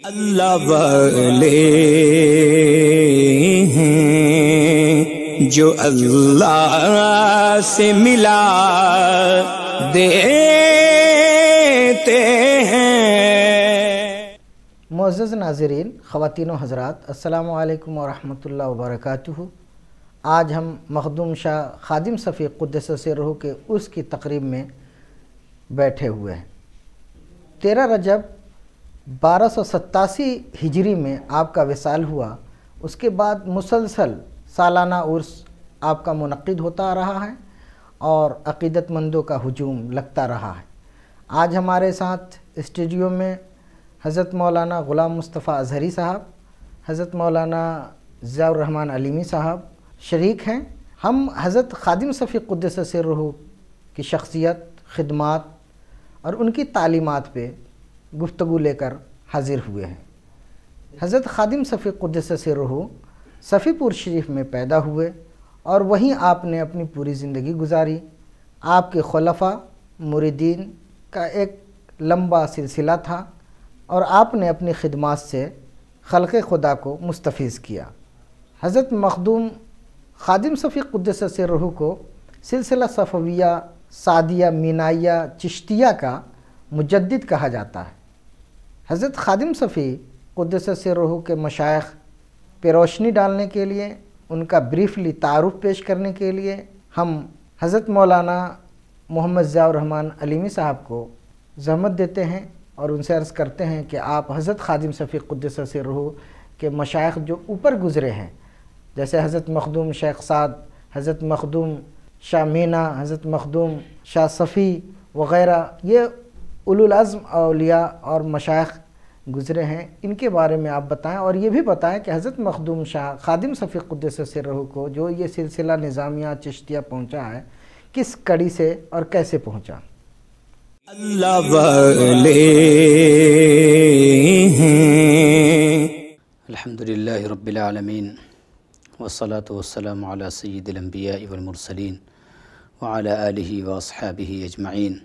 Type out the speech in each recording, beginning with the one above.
اللہ والے ہیں جو اللہ سے ملا دیتے ہیں۔ معزز ناظرین، خواتین و حضرات، السلام علیکم ورحمۃ اللہ وبرکاتہ۔ آج ہم مخدوم شاہ خادم صفی قدس سرہ کے عرس کی تقریب میں بیٹھے ہوئے ہیں۔ 13 رجب 1287 ہجری میں آپ کا وصال ہوا۔ اس کے بعد مسلسل سالانہ عرس آپ کا منعقد ہوتا رہا ہے اور عقیدت مندوں کا ہجوم لگتا رہا ہے۔ آج ہمارے ساتھ اسٹوڈیو میں حضرت مولانا غلام مصطفیٰ اظہری صاحب، حضرت مولانا ضیاء الرحمن علیمی صاحب شریک ہیں۔ ہم حضرت خادم صفی قدس سرہ کی شخصیت، خدمات اور ان کی تعلیمات پہ گفتگو لے کر حاضر ہوئے ہیں۔ حضرت خادم صفی قدس سرہ صفی پور شریف میں پیدا ہوئے اور وہیں آپ نے اپنی پوری زندگی گزاری۔ آپ کے خلفاء مریدین کا ایک لمبا سلسلہ تھا اور آپ نے اپنی خدمات سے خلق خدا کو مستفیض کیا۔ حضرت مخدوم خادم صفی قدس سرہ کو سلسلہ صفویہ، سعدیہ، مینائیہ، چشتیہ کا مجدد کہا جاتا ہے۔ حضرت خادم صفی قدس سرہ کے مشائخ پہ روشنی ڈالنے کے لیے، ان کا بریفلی تعارف پیش کرنے کے لیے ہم حضرت مولانا محمد ضیاء الرحمن علیمی صاحب کو زحمت دیتے ہیں اور ان سے عرض کرتے ہیں کہ آپ حضرت خادم صفی قدس سرہ کے مشائخ جو اوپر گزرے ہیں، جیسے حضرت مخدوم شیخ سعد، حضرت مخدوم شاہ مینا، حضرت مخدوم شاہ صفی وغیرہ، یہ اولوالعزم اولیاء اور مشائخ گزرے ہیں، ان کے بارے میں آپ بتائیں اور یہ بھی بتائیں کہ حضرت مخدوم شاہ خادم صفی قدس سرہ کو جو یہ سلسلہ نظامیہ چشتیہ پہنچا ہے، کس کڑی سے اور کیسے پہنچا؟ اللہ والے ہیں۔ الحمدللہ رب العالمین والصلاة والسلام علی سید الانبیاء والمرسلین وعلی آلہ واصحابہ اجمعین۔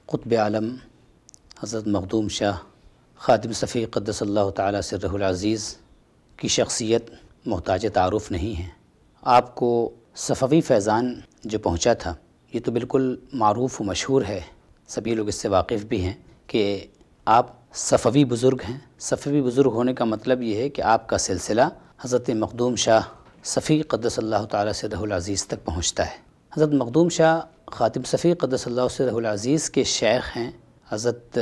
قطب عالم حضرت مخدوم شاہ خادم صفی قدس اللہ تعالی سرہ العزیز کی شخصیت محتاج تعارف نہیں ہے۔ آپ کو صفوی فیضان جو پہنچا تھا، یہ تو بالکل معروف و مشہور ہے، سبھی لوگ اس سے واقف بھی ہیں کہ آپ صفوی بزرگ ہیں۔ صفوی بزرگ ہونے کا مطلب یہ ہے کہ آپ کا سلسلہ حضرت مخدوم شاہ صفی قدس اللہ تعالی سرہ العزیز تک پہنچتا ہے۔ حضرت مخدوم شاہ خادم صفی قدس اللہ سرہ العزیز کے شیخ ہیں حضرت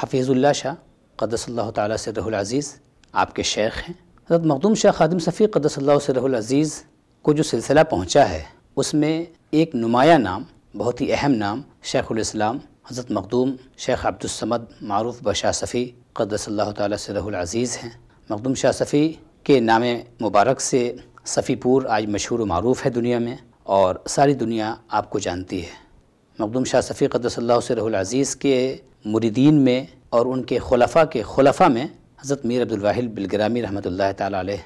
حفیظ اللہ شاہ قدس اللہ تعالی سرہ العزیز، آپ کے شیخ ہیں۔ حضرت مخدوم شاہ خادم صفی قدس اللہ سرہ العزیز کو جو سلسلہ پہنچا ہے، اس میں ایک نمایاں نام، بہت ہی اہم نام، شیخ الاسلام حضرت مخدوم شیخ عبدالصمد معروف بشاہ صفی قدس اللہ تعالی سرہ العزیز ہیں۔ مخدوم شاہ صفی کے نام مبارک سے صفی پور آج مشہور و معروف ہے دنیا میں، اور ساری دنیا آپ کو جانتی ہے۔ مخدوم شاہ صفی قدس اللہ سرہ العزیز کے مریدین میں اور ان کے خلفاء میں حضرت میر عبدالواحد بلگرامی رحمۃ اللہ تعالی علیہ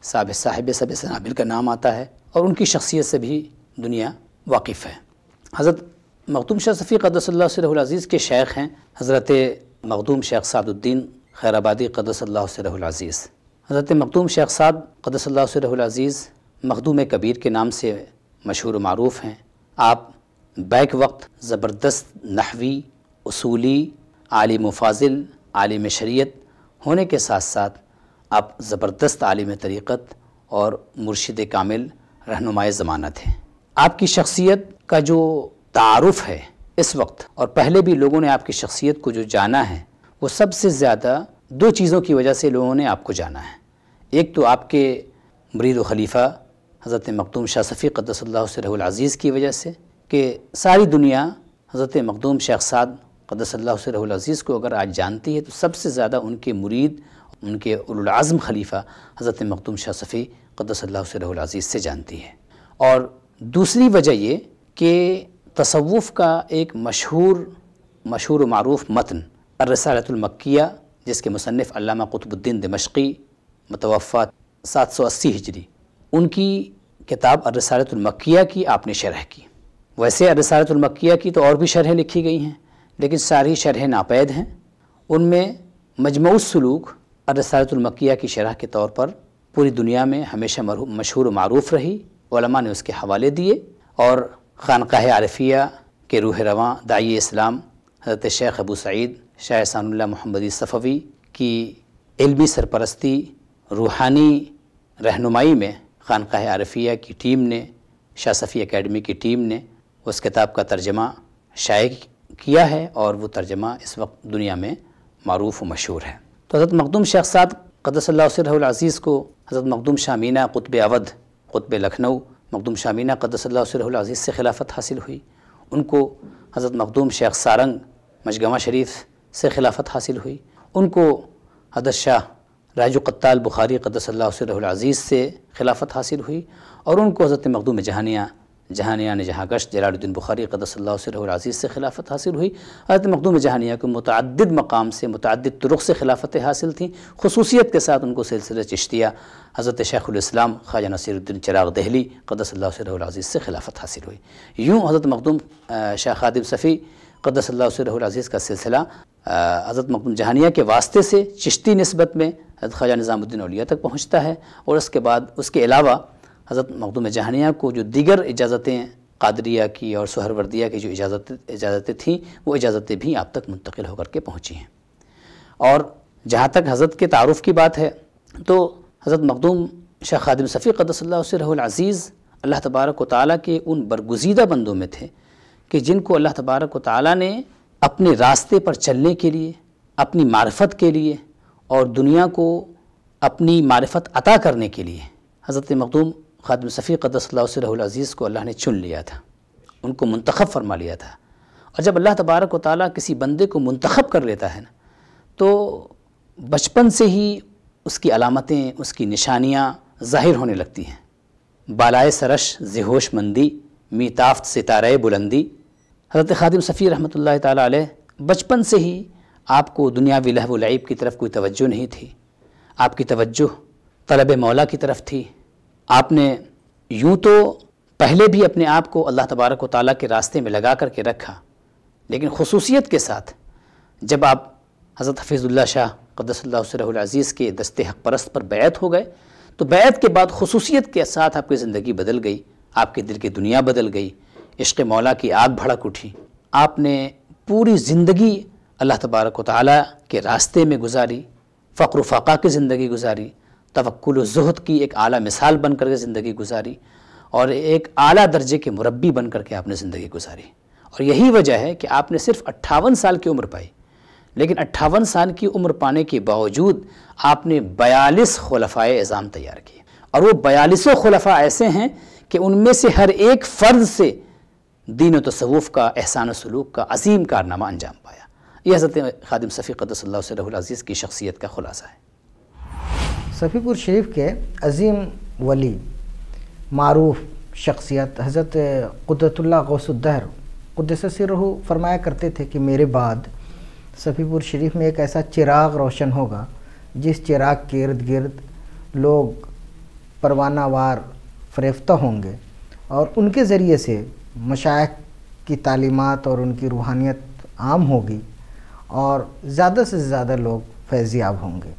صاحب سب سنابل کا نام آتا ہے، اور ان کی شخصیت سے بھی دنیا واقف ہے۔ حضرت مخدوم شاہ صفی قدس اللہ سرہ العزیز کے شیخ ہیں حضرت مخدوم شیخ سعد الدین خیرآبادی قدس اللہ سرہ العزیز۔ حضرت مخدوم شیخ سعد قدس اللہ سرہ العزیز مخدوم کبیر کے نام سے مشہور و معروف ہیں۔ آپ بیک وقت زبردست نحوی، اصولی، عالم و فاضل، عالم شریعت ہونے کے ساتھ ساتھ آپ زبردست عالم طریقت اور مرشد کامل رہنمائے زمانہ تھے۔ آپ کی شخصیت کا جو تعارف ہے اس وقت، اور پہلے بھی لوگوں نے آپ کی شخصیت کو جو جانا ہے، وہ سب سے زیادہ 2 چیزوں کی وجہ سے لوگوں نے آپ کو جانا ہے۔ ایک تو آپ کے مرید و خلیفہ حضرت مخدوم شاہ صفی قدس اللہ سرہ العزیز کی وجہ سے، کہ ساری دنیا حضرت مخدوم شیخ سعد قدس اللہ سرہ العزیز کو اگر آج جانتی ہے تو سب سے زیادہ ان کے مرید، ان کے اولوالعزم خلیفہ حضرت مخدوم شاہ صفی قدس اللہ سرہ العزیز سے جانتی ہے۔ اور دوسری وجہ یہ کہ تصوف کا ایک مشہور و معروف متن الرسالۃ المکیہ، جس کے مصنف علامہ قطب الدین دمشقی متوفی 780 ہجری، ان کی کتاب الرسالۃ المکیہ کی آپ نے شرح کی۔ ویسے الرسالۃ المکیہ کی تو اور بھی شرحیں لکھی گئی ہیں، لیکن ساری شرحیں ناپید ہیں۔ ان میں مجموع السلوک الرسالۃ المکیہ کی شرح کے طور پر پوری دنیا میں ہمیشہ مشہور و معروف رہی، علماء نے اس کے حوالے دیے، اور خانقاہ عارفیہ کے روح رواں داعی اسلام حضرت شیخ ابو سعید شاہ احسان اللہ محمدی صفوی کی علمی سرپرستی، روحانی رہنمائی میں خانقاہ عارفیہ کی ٹیم نے، شاہ صفی اکیڈمی کی ٹیم نے اس کتاب کا ترجمہ شائع کیا ہے، اور وہ ترجمہ اس وقت دنیا میں معروف و مشہور ہے۔ تو حضرت مخدوم شیخ سعد قدس اللہ سرہ العزیز کو حضرت مخدوم شاہ مینا قطب اودھ قطب لکھنؤ مخدوم شاہ مینا قدس اللہ سرہ العزیز سے خلافت حاصل ہوئی، ان کو حضرت مخدوم شیخ سارنگ مشگمہ شریف سے خلافت حاصل ہوئی، ان کو حضرت شاہ راج قتال بخاری قدس اللہ سرہ العزیز سے خلافت حاصل ہوئی، اور ان کو حضرت مخدوم جہانیہ نے جہاں گشت جلال الدین بخاری قدس اللہ سرہ العزیز سے خلافت حاصل ہوئی۔ حضرت مخدوم جہانیہ کو متعدد مقام سے متعدد طرق سے خلافتیں حاصل تھیں، خصوصیت کے ساتھ ان کو سلسلہ چشتیہ حضرت شیخ الاسلام خواجہ نصیر الدین چراغ دہلی قدس اللہ سرہ العزیز سے خلافت حاصل ہوئی۔ یوں حضرت مخدوم شاہ خادم صفی قدس اللہ سرہ العزیز کا سلسلہ حضرت مخدوم جہانیہ کے واسطے سے چشتی نسبت میں حضرت خواجہ نظام الدین اولیاء تک پہنچتا ہے، اور اس کے بعد اس کے علاوہ حضرت مخدوم جہانیہ کو جو دیگر اجازتیں قادریہ کی اور سہروردیہ کی جو اجازتیں تھیں، وہ اجازتیں بھی آپ تک منتقل ہو کر کے پہنچی ہیں۔ اور جہاں تک حضرت کے تعارف کی بات ہے تو حضرت مخدوم شاہ خادم صفی قدس اللہ سرہ العزیز اللہ تبارک و تعالیٰ کے ان برگزیدہ بندوں میں تھے کہ جن کو اللہ تبارک و تعالیٰ نے اپنے راستے پر چلنے کے لیے، اپنی معرفت کے لیے اور دنیا کو اپنی معرفت عطا کرنے کے لیے حضرت مخدوم خادم صفی قدس اللہ سرہ العزیز کو اللہ نے چن لیا تھا، ان کو منتخب فرما لیا تھا۔ اور جب اللہ تبارک و تعالیٰ کسی بندے کو منتخب کر لیتا ہے نا، تو بچپن سے ہی اس کی علامتیں، اس کی نشانیاں ظاہر ہونے لگتی ہیں۔ بالائے سرش ذہوش مندی میتافت ستارہ بلندی۔ حضرت خادم صفی رحمۃ اللہ تعالیٰ علیہ بچپن سے ہی آپ کو دنیاوی لہو و لعب کی طرف کوئی توجہ نہیں تھی، آپ کی توجہ طلب مولا کی طرف تھی۔ آپ نے یوں تو پہلے بھی اپنے آپ کو اللہ تبارک و تعالیٰ کے راستے میں لگا کر کے رکھا، لیکن خصوصیت کے ساتھ جب آپ حضرت حفیظ اللہ شاہ قدس اللہ سرہ العزیز کے دست حق پرست پر بیعت ہو گئے، تو بیعت کے بعد خصوصیت کے ساتھ آپ کی زندگی بدل گئی، آپ کے دل کی دنیا بدل گئی، عشق مولا کی آگ بھڑک اٹھی۔ آپ نے پوری زندگی اللہ تبارک و تعالیٰ کے راستے میں گزاری، فقر و فاقہ کی زندگی گزاری، توکل و زہد کی ایک اعلیٰ مثال بن کر کے زندگی گزاری، اور ایک اعلیٰ درجے کے مربی بن کر کے آپ نے زندگی گزاری۔ اور یہی وجہ ہے کہ آپ نے صرف 58 سال کی عمر پائی، لیکن 58 سال کی عمر پانے کے باوجود آپ نے 42 خلفائے اعظام تیار کیے، اور وہ 42 خلفاء ایسے ہیں کہ ان میں سے ہر ایک فرد سے دین و تصوف کا، احسان و سلوک کا عظیم کارنامہ انجام پایا۔ یہ حضرت خادم صفی قدس اللہ سرہ العزیز کی شخصیت کا خلاصہ ہے۔ صفی پور شریف کے عظیم ولی، معروف شخصیت حضرت قدرت اللہ غوث الدہر قدس سرہ فرمایا کرتے تھے کہ میرے بعد صفی پور شریف میں ایک ایسا چراغ روشن ہوگا جس چراغ کے ارد گرد لوگ پروانہ وار فریفتہ ہوں گے، اور ان کے ذریعے سے مشائخ کی تعلیمات اور ان کی روحانیت عام ہوگی، اور زیادہ سے زیادہ لوگ فیض یاب ہوں گے۔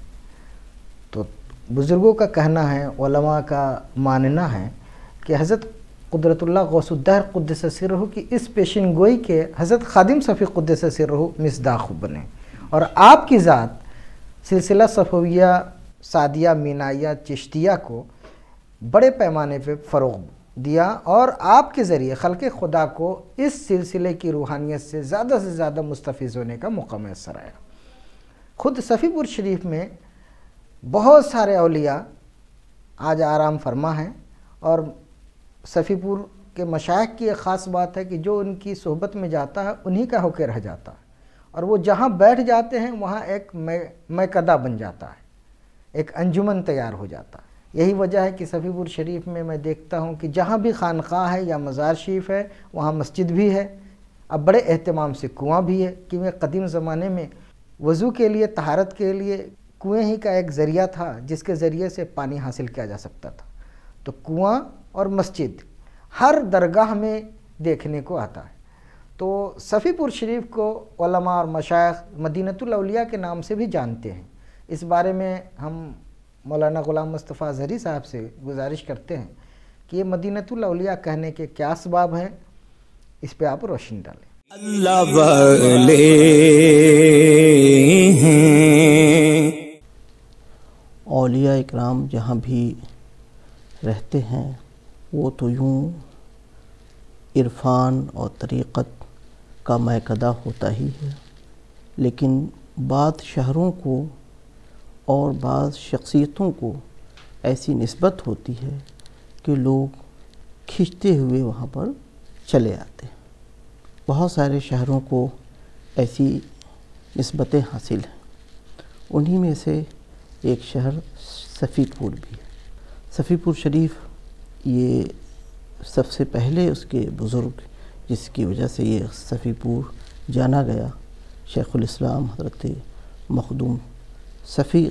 تو بزرگوں کا کہنا ہے، علماء کا ماننا ہے کہ حضرت قدرت اللہ غوث الدہر قدس سرہ کی اس پیشن گوئی کے حضرت خادم صفی قدس سرہ مصداق بنے، اور آپ کی ذات سلسلہ صفویہ، سعدیہ، مینائیہ، چشتیہ کو بڑے پیمانے پہ فروغ دیا، اور آپ کے ذریعے خلق خدا کو اس سلسلے کی روحانیت سے زیادہ مستفیض ہونے کا موقع میسر آیا۔ خود صفی پور شریف میں بہت سارے اولیاء آج آرام فرما ہیں، اور صفی پور کے مشائخ کی ایک خاص بات ہے کہ جو ان کی صحبت میں جاتا ہے انہی کا ہو کے رہ جاتا ہے، اور وہ جہاں بیٹھ جاتے ہیں وہاں ایک میکدہ بن جاتا ہے، ایک انجمن تیار ہو جاتا ہے۔ یہی وجہ ہے کہ صفی پور شریف میں دیکھتا ہوں کہ جہاں بھی خانقاہ ہے یا مزار شریف ہے وہاں مسجد بھی ہے، اب بڑے اہتمام سے کنواں بھی ہے، کیونکہ قدیم زمانے میں وضو کے لیے، طہارت کے لیے کنویں ہی کا ایک ذریعہ تھا جس کے ذریعے سے پانی حاصل کیا جا سکتا تھا۔ تو کنواں اور مسجد ہر درگاہ میں دیکھنے کو آتا ہے۔ تو صفی پور شریف کو علماء اور مشائخ مدینۃ الاولیاء کے نام سے بھی جانتے ہیں۔ اس بارے میں ہم مولانا غلام مصطفیٰ اظہری صاحب سے گزارش کرتے ہیں کہ یہ مدینۃ الاولیاء کہنے کے کیا اسباب ہیں، اس پہ آپ روشنی ڈالیں۔ اللہ والے ہیں، اولیاء اکرام جہاں بھی رہتے ہیں وہ تو یوں عرفان اور طریقت کا میکدہ ہوتا ہی ہے، لیکن بعض شہروں کو اور بعض شخصیتوں کو ایسی نسبت ہوتی ہے کہ لوگ کھنچتے ہوئے وہاں پر چلے آتے ہیں۔ بہت سارے شہروں کو ایسی نسبتیں حاصل ہیں، انہی میں سے ایک شہر صفی پور بھی ہے۔ صفی پور شریف یہ سب سے پہلے اس کے بزرگ جس کی وجہ سے یہ صفی پور جانا گیا، شیخ الاسلام حضرت مخدوم صفی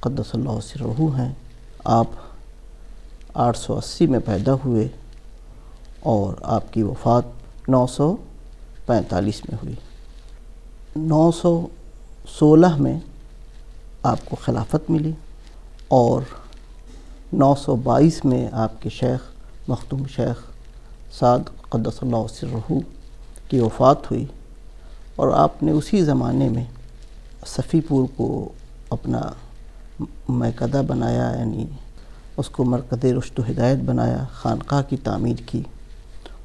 قدس اللہ سرہ ہیں۔ آپ 880 میں پیدا ہوئے اور آپ کی وفات 945 میں ہوئی۔ 916 میں آپ کو خلافت ملی اور 922 میں آپ کے شیخ مخدوم شیخ سعد قدس اللہ سرہ کی وفات ہوئی، اور آپ نے اسی زمانے میں صفی پور کو اپنا میکدہ بنایا، یعنی اس کو مرکز رشد و ہدایت بنایا، خانقاہ کی تعمیر کی،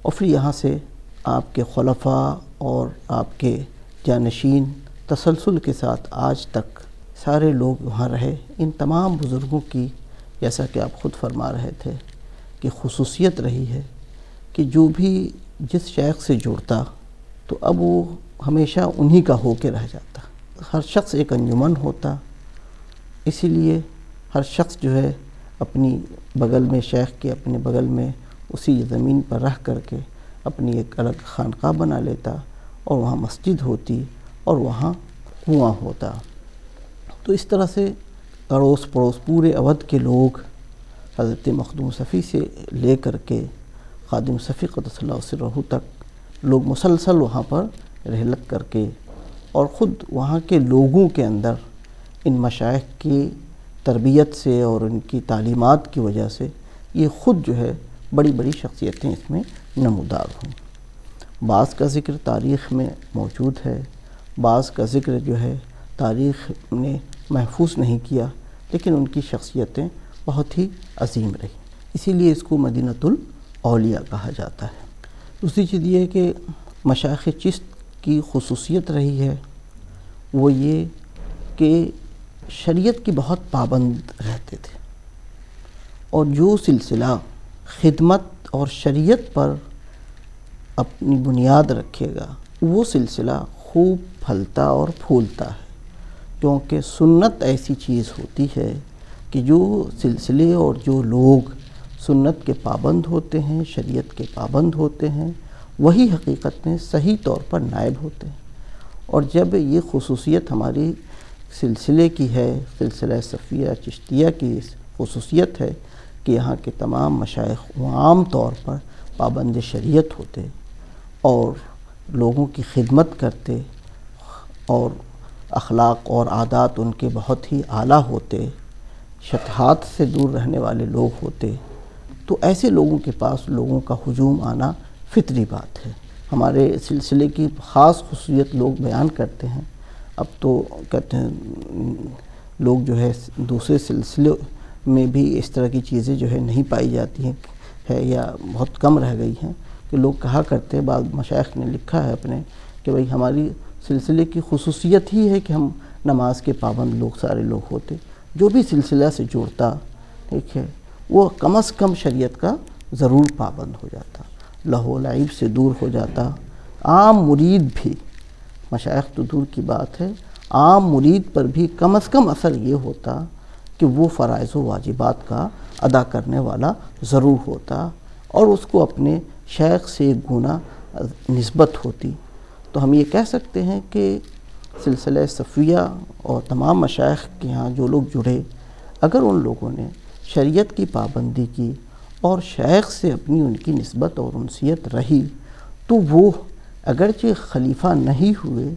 اور پھر یہاں سے آپ کے خلفاء اور آپ کے جانشین تسلسل کے ساتھ آج تک سارے لوگ وہاں رہے۔ ان تمام بزرگوں کی جیسا کہ آپ خود فرما رہے تھے کہ خصوصیت رہی ہے کہ جو بھی جس شیخ سے جڑتا تو اب وہ ہمیشہ انہی کا ہو کے رہ جاتا۔ ہر شخص ایک انجمن ہوتا، اسی لیے ہر شخص جو ہے اپنی بغل میں شیخ کے اپنے بغل میں اسی زمین پر رہ کر کے اپنی ایک الگ خانقاہ بنا لیتا، اور وہاں مسجد ہوتی اور وہاں کنواں ہوتا۔ تو اس طرح سے اڑوس پڑوس پورے اودھ کے لوگ حضرت مخدوم صفی سے لے کر کے خادم صفی قدس اللہ سرہ تک لوگ مسلسل وہاں پر رحلت کر کے، اور خود وہاں کے لوگوں کے اندر ان مشائخ کی تربیت سے اور ان کی تعلیمات کی وجہ سے یہ خود جو ہے بڑی بڑی شخصیتیں اس میں نمودار ہوں۔ بعض کا ذکر تاریخ میں موجود ہے، بعض کا ذکر جو ہے تاریخ نے محفوظ نہیں کیا، لیکن ان کی شخصیتیں بہت ہی عظیم رہی، اسی لیے اس کو مدینۃ الاولیاء کہا جاتا ہے۔ دوسری چیز یہ ہے کہ مشائخ چشت کی خصوصیت رہی ہے وہ یہ کہ شریعت کی بہت پابند رہتے تھے، اور جو سلسلہ خدمت اور شریعت پر اپنی بنیاد رکھے گا وہ سلسلہ خوب پھلتا اور پھولتا ہے، کیونکہ سنت ایسی چیز ہوتی ہے کہ جو سلسلے اور جو لوگ سنت کے پابند ہوتے ہیں، شریعت کے پابند ہوتے ہیں، وہی حقیقت میں صحیح طور پر نائب ہوتے ہیں۔ اور جب یہ خصوصیت ہماری سلسلے کی ہے، سلسلہ صفیہ چشتیہ کی خصوصیت ہے کہ یہاں کے تمام مشائخ عام طور پر پابند شریعت ہوتے اور لوگوں کی خدمت کرتے، اور اخلاق اور عادات ان کے بہت ہی اعلیٰ ہوتے، شطحات سے دور رہنے والے لوگ ہوتے، تو ایسے لوگوں کے پاس لوگوں کا ہجوم آنا فطری بات ہے۔ ہمارے سلسلے کی خاص خصوصیت لوگ بیان کرتے ہیں، اب تو کہتے ہیں لوگ جو ہے دوسرے سلسلے میں بھی اس طرح کی چیزیں جو ہے نہیں پائی جاتی ہیں ہے یا بہت کم رہ گئی ہیں، کہ لوگ کہا کرتے ہیں، بعض مشائخ نے لکھا ہے اپنے کہ بھئی ہماری سلسلے کی خصوصیت ہی ہے کہ ہم نماز کے پابند لوگ سارے لوگ ہوتے، جو بھی سلسلہ سے جڑتا ٹھیک ہے وہ کم از کم شریعت کا ضرور پابند ہو جاتا، لہو و لعب سے دور ہو جاتا۔ عام مرید بھی، مشائخ تو دور کی بات ہے، عام مرید پر بھی کم از کم اثر یہ ہوتا کہ وہ فرائض و واجبات کا ادا کرنے والا ضرور ہوتا، اور اس کو اپنے شیخ سے ایک گنا نسبت ہوتی۔ تو ہم یہ کہہ سکتے ہیں کہ سلسلہ صفیہ اور تمام مشائخ کے ہاں جو لوگ جڑے، اگر ان لوگوں نے شریعت کی پابندی کی اور شیخ سے اپنی ان کی نسبت اور انسیت رہی، تو وہ اگرچہ خلیفہ نہیں ہوئے،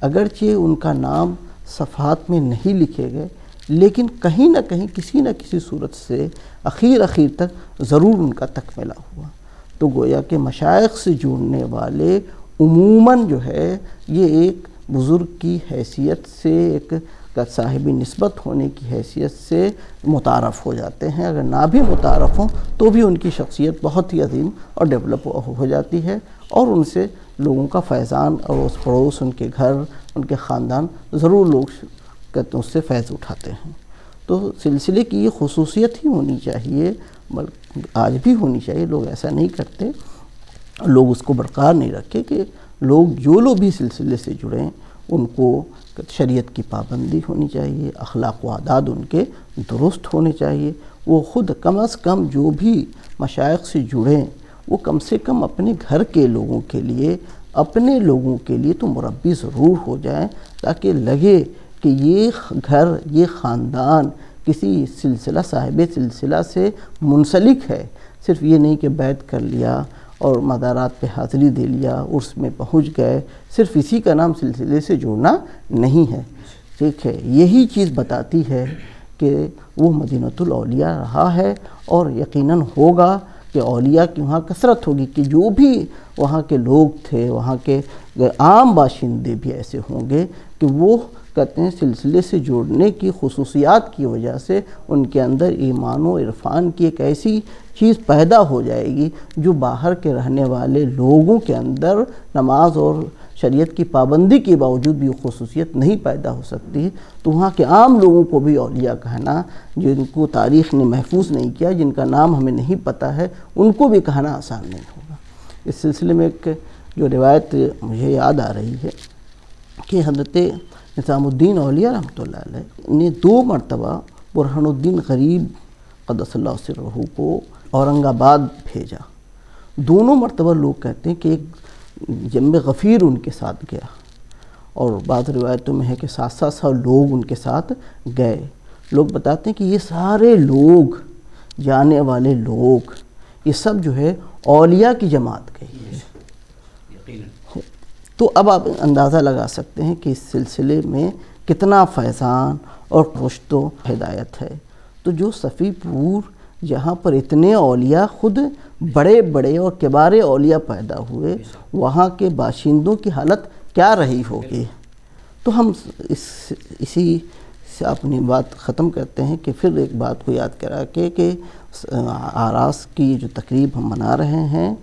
اگرچہ ان کا نام صفحات میں نہیں لکھے گئے، لیکن کہیں نہ کہیں کسی نہ کسی صورت سے اخیر تک ضرور ان کا تکملہ ہوا۔ تو گویا کہ مشائخ سے جڑنے والے عموماً جو ہے یہ ایک بزرگ کی حیثیت سے، ایک صاحب نسبت ہونے کی حیثیت سے متعارف ہو جاتے ہیں۔ اگر نہ بھی متعارف ہوں تو بھی ان کی شخصیت بہت ہی عظیم اور ڈیولپ ہو جاتی ہے، اور ان سے لوگوں کا فیضان، اڑوس پڑوس، ان کے گھر، ان کے خاندان ضرور لوگ کہتے ہیں اس سے فیض اٹھاتے ہیں۔ تو سلسلے کی یہ خصوصیت ہی ہونی چاہیے، بلکہ آج بھی ہونی چاہیے، لوگ ایسا نہیں کرتے، لوگ اس کو برقرار نہیں رکھے کہ جو لوگ بھی سلسلے سے جڑیں ان کو شریعت کی پابندی ہونی چاہیے، اخلاق و عادات ان کے درست ہونے چاہیے۔ وہ خود کم از کم جو بھی مشائخ سے جڑیں وہ کم سے کم اپنے گھر کے لوگوں کے لیے، اپنے لوگوں کے لیے تو مربی ضرور ہو جائیں، تاکہ لگے کہ یہ گھر، یہ خاندان کسی سلسلہ، صاحب سلسلہ سے منسلک ہے۔ صرف یہ نہیں کہ بیعت کر لیا اور مزارات پہ حاضری دے لیا، عرس میں پہنچ گئے، صرف اسی کا نام سلسلے سے جڑنا نہیں ہے۔ ٹھیک ہے، یہی چیز بتاتی ہے کہ وہ مدینۃ الاولیاء رہا ہے، اور یقیناً ہوگا کہ اولیاء کی وہاں کثرت ہوگی، کہ جو بھی وہاں کے لوگ تھے، وہاں کے عام باشندے بھی ایسے ہوں گے کہ وہ کہتے ہیں سلسلے سے جوڑنے کی خصوصیات کی وجہ سے ان کے اندر ایمان و عرفان کی ایک ایسی چیز پیدا ہو جائے گی جو باہر کے رہنے والے لوگوں کے اندر نماز اور شریعت کی پابندی کے باوجود بھی خصوصیت نہیں پیدا ہو سکتی۔ تو وہاں کے عام لوگوں کو بھی اولیاء کہنا، جن کو تاریخ نے محفوظ نہیں کیا، جن کا نام ہمیں نہیں پتہ ہے، ان کو بھی کہنا آسان نہیں ہوگا۔ اس سلسلے میں ایک جو روایت مجھے یاد آ رہی ہے کہ حضرت نظام الدین اولیاء رحمۃ اللہ علیہ نے 2 مرتبہ برہان الدین غریب قدس اللہ سرہ کو اورنگ آباد بھیجا۔ دونوں مرتبہ لوگ کہتے ہیں کہ ایک جنب غفیر ان کے ساتھ گیا، اور بعض روایتوں میں ہے کہ 700 لوگ ان کے ساتھ گئے۔ لوگ بتاتے ہیں کہ یہ سارے لوگ، جانے والے لوگ، یہ سب جو ہے اولیاء کی جماعت گئی ہے۔ تو اب آپ اندازہ لگا سکتے ہیں کہ اس سلسلے میں کتنا فیضان اور رشد و ہدایت ہے۔ تو جو صفی پور، جہاں پر اتنے اولیاء، خود بڑے بڑے اور کبار اولیاء پیدا ہوئے، وہاں کے باشندوں کی حالت کیا رہی ہوگی۔ تو ہم اسی سے اپنی بات ختم کرتے ہیں کہ پھر ایک بات کو یاد کرا کہ آراس کی جو تقریب ہم منا رہے ہیں،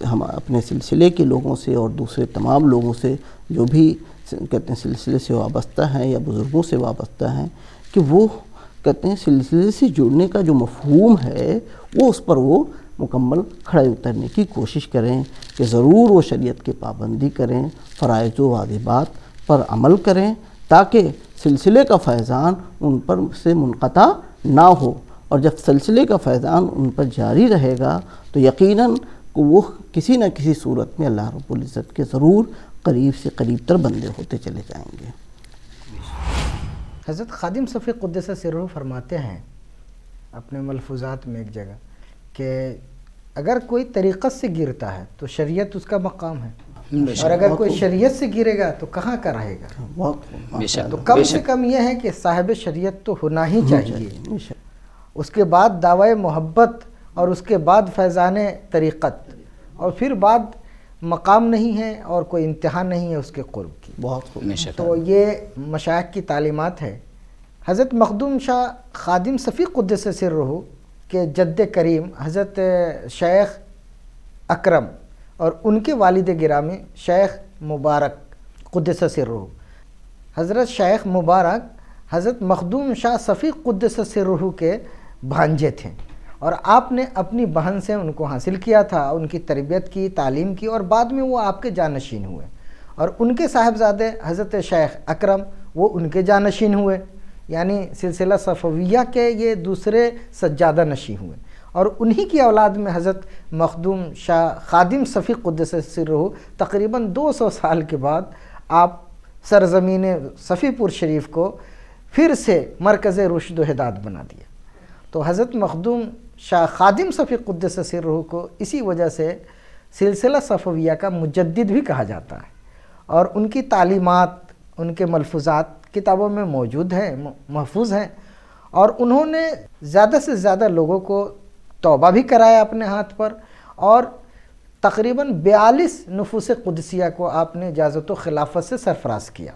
ہم اپنے سلسلے کے لوگوں سے اور دوسرے تمام لوگوں سے جو بھی کہتے ہیں سلسلے سے وابستہ ہیں یا بزرگوں سے وابستہ ہیں، کہ وہ کہتے ہیں سلسلے سے جڑنے کا جو مفہوم ہے وہ اس پر وہ مکمل کھڑے اترنے کی کوشش کریں، کہ ضرور وہ شریعت کی پابندی کریں، فرائض و واجبات پر عمل کریں، تاکہ سلسلے کا فیضان ان پر سے منقطع نہ ہو۔ اور جب سلسلے کا فیضان ان پر جاری رہے گا تو یقیناً وہ کسی نہ کسی صورت میں اللہ رب العزت کے ضرور قریب سے قریب تر بندے ہوتے چلے جائیں گے۔ حضرت خادم صفی قدس سرہ فرماتے ہیں اپنے ملفوظات میں ایک جگہ کہ اگر کوئی طریقت سے گرتا ہے تو شریعت اس کا مقام ہے، اور اگر کوئی شریعت سے گرے گا تو کہاں کا رہے گا۔ تو کم سے کم یہ ہے کہ صاحب شریعت تو ہونا ہی چاہیے، اس کے بعد دعوی محبت، اور اس کے بعد فیضان طریقت، اور پھر بعد مقام نہیں ہے اور کوئی انتہا نہیں ہے اس کے قرب کی۔ تو یہ مشائخ کی تعلیمات ہے۔ حضرت مخدوم شاہ خادم صفی قدس سرہ کے جد کریم حضرت شیخ اکرم اور ان کے والد گرامی شیخ مبارک قدس سرہ، حضرت شیخ مبارک حضرت مخدوم شاہ صفی قدس سرہ کے بھانجے تھے، اور آپ نے اپنی بہن سے ان کو حاصل کیا تھا، ان کی تربیت کی، تعلیم کی، اور بعد میں وہ آپ کے جانشین ہوئے، اور ان کے صاحبزادے حضرت شیخ اکرم وہ ان کے جانشین ہوئے، یعنی سلسلہ صفویہ کے یہ دوسرے سجادہ نشین ہوئے، اور انہی کی اولاد میں حضرت مخدوم شاہ خادم صفی قدس سرہ تقریباً 200 سال کے بعد آپ سرزمین صفی پور شریف کو پھر سے مرکز رشد و ہدایت بنا دیا۔ تو حضرت مخدوم شاہ خادم صفی قدس سرہ کو اسی وجہ سے سلسلہ صفویہ کا مجدد بھی کہا جاتا ہے، اور ان کی تعلیمات، ان کے ملفوظات کتابوں میں موجود ہیں، محفوظ ہیں، اور انہوں نے زیادہ سے زیادہ لوگوں کو توبہ بھی کرایا اپنے ہاتھ پر، اور تقریباً 42 نفوس قدسیہ کو آپ نے اجازت و خلافت سے سرفراز کیا۔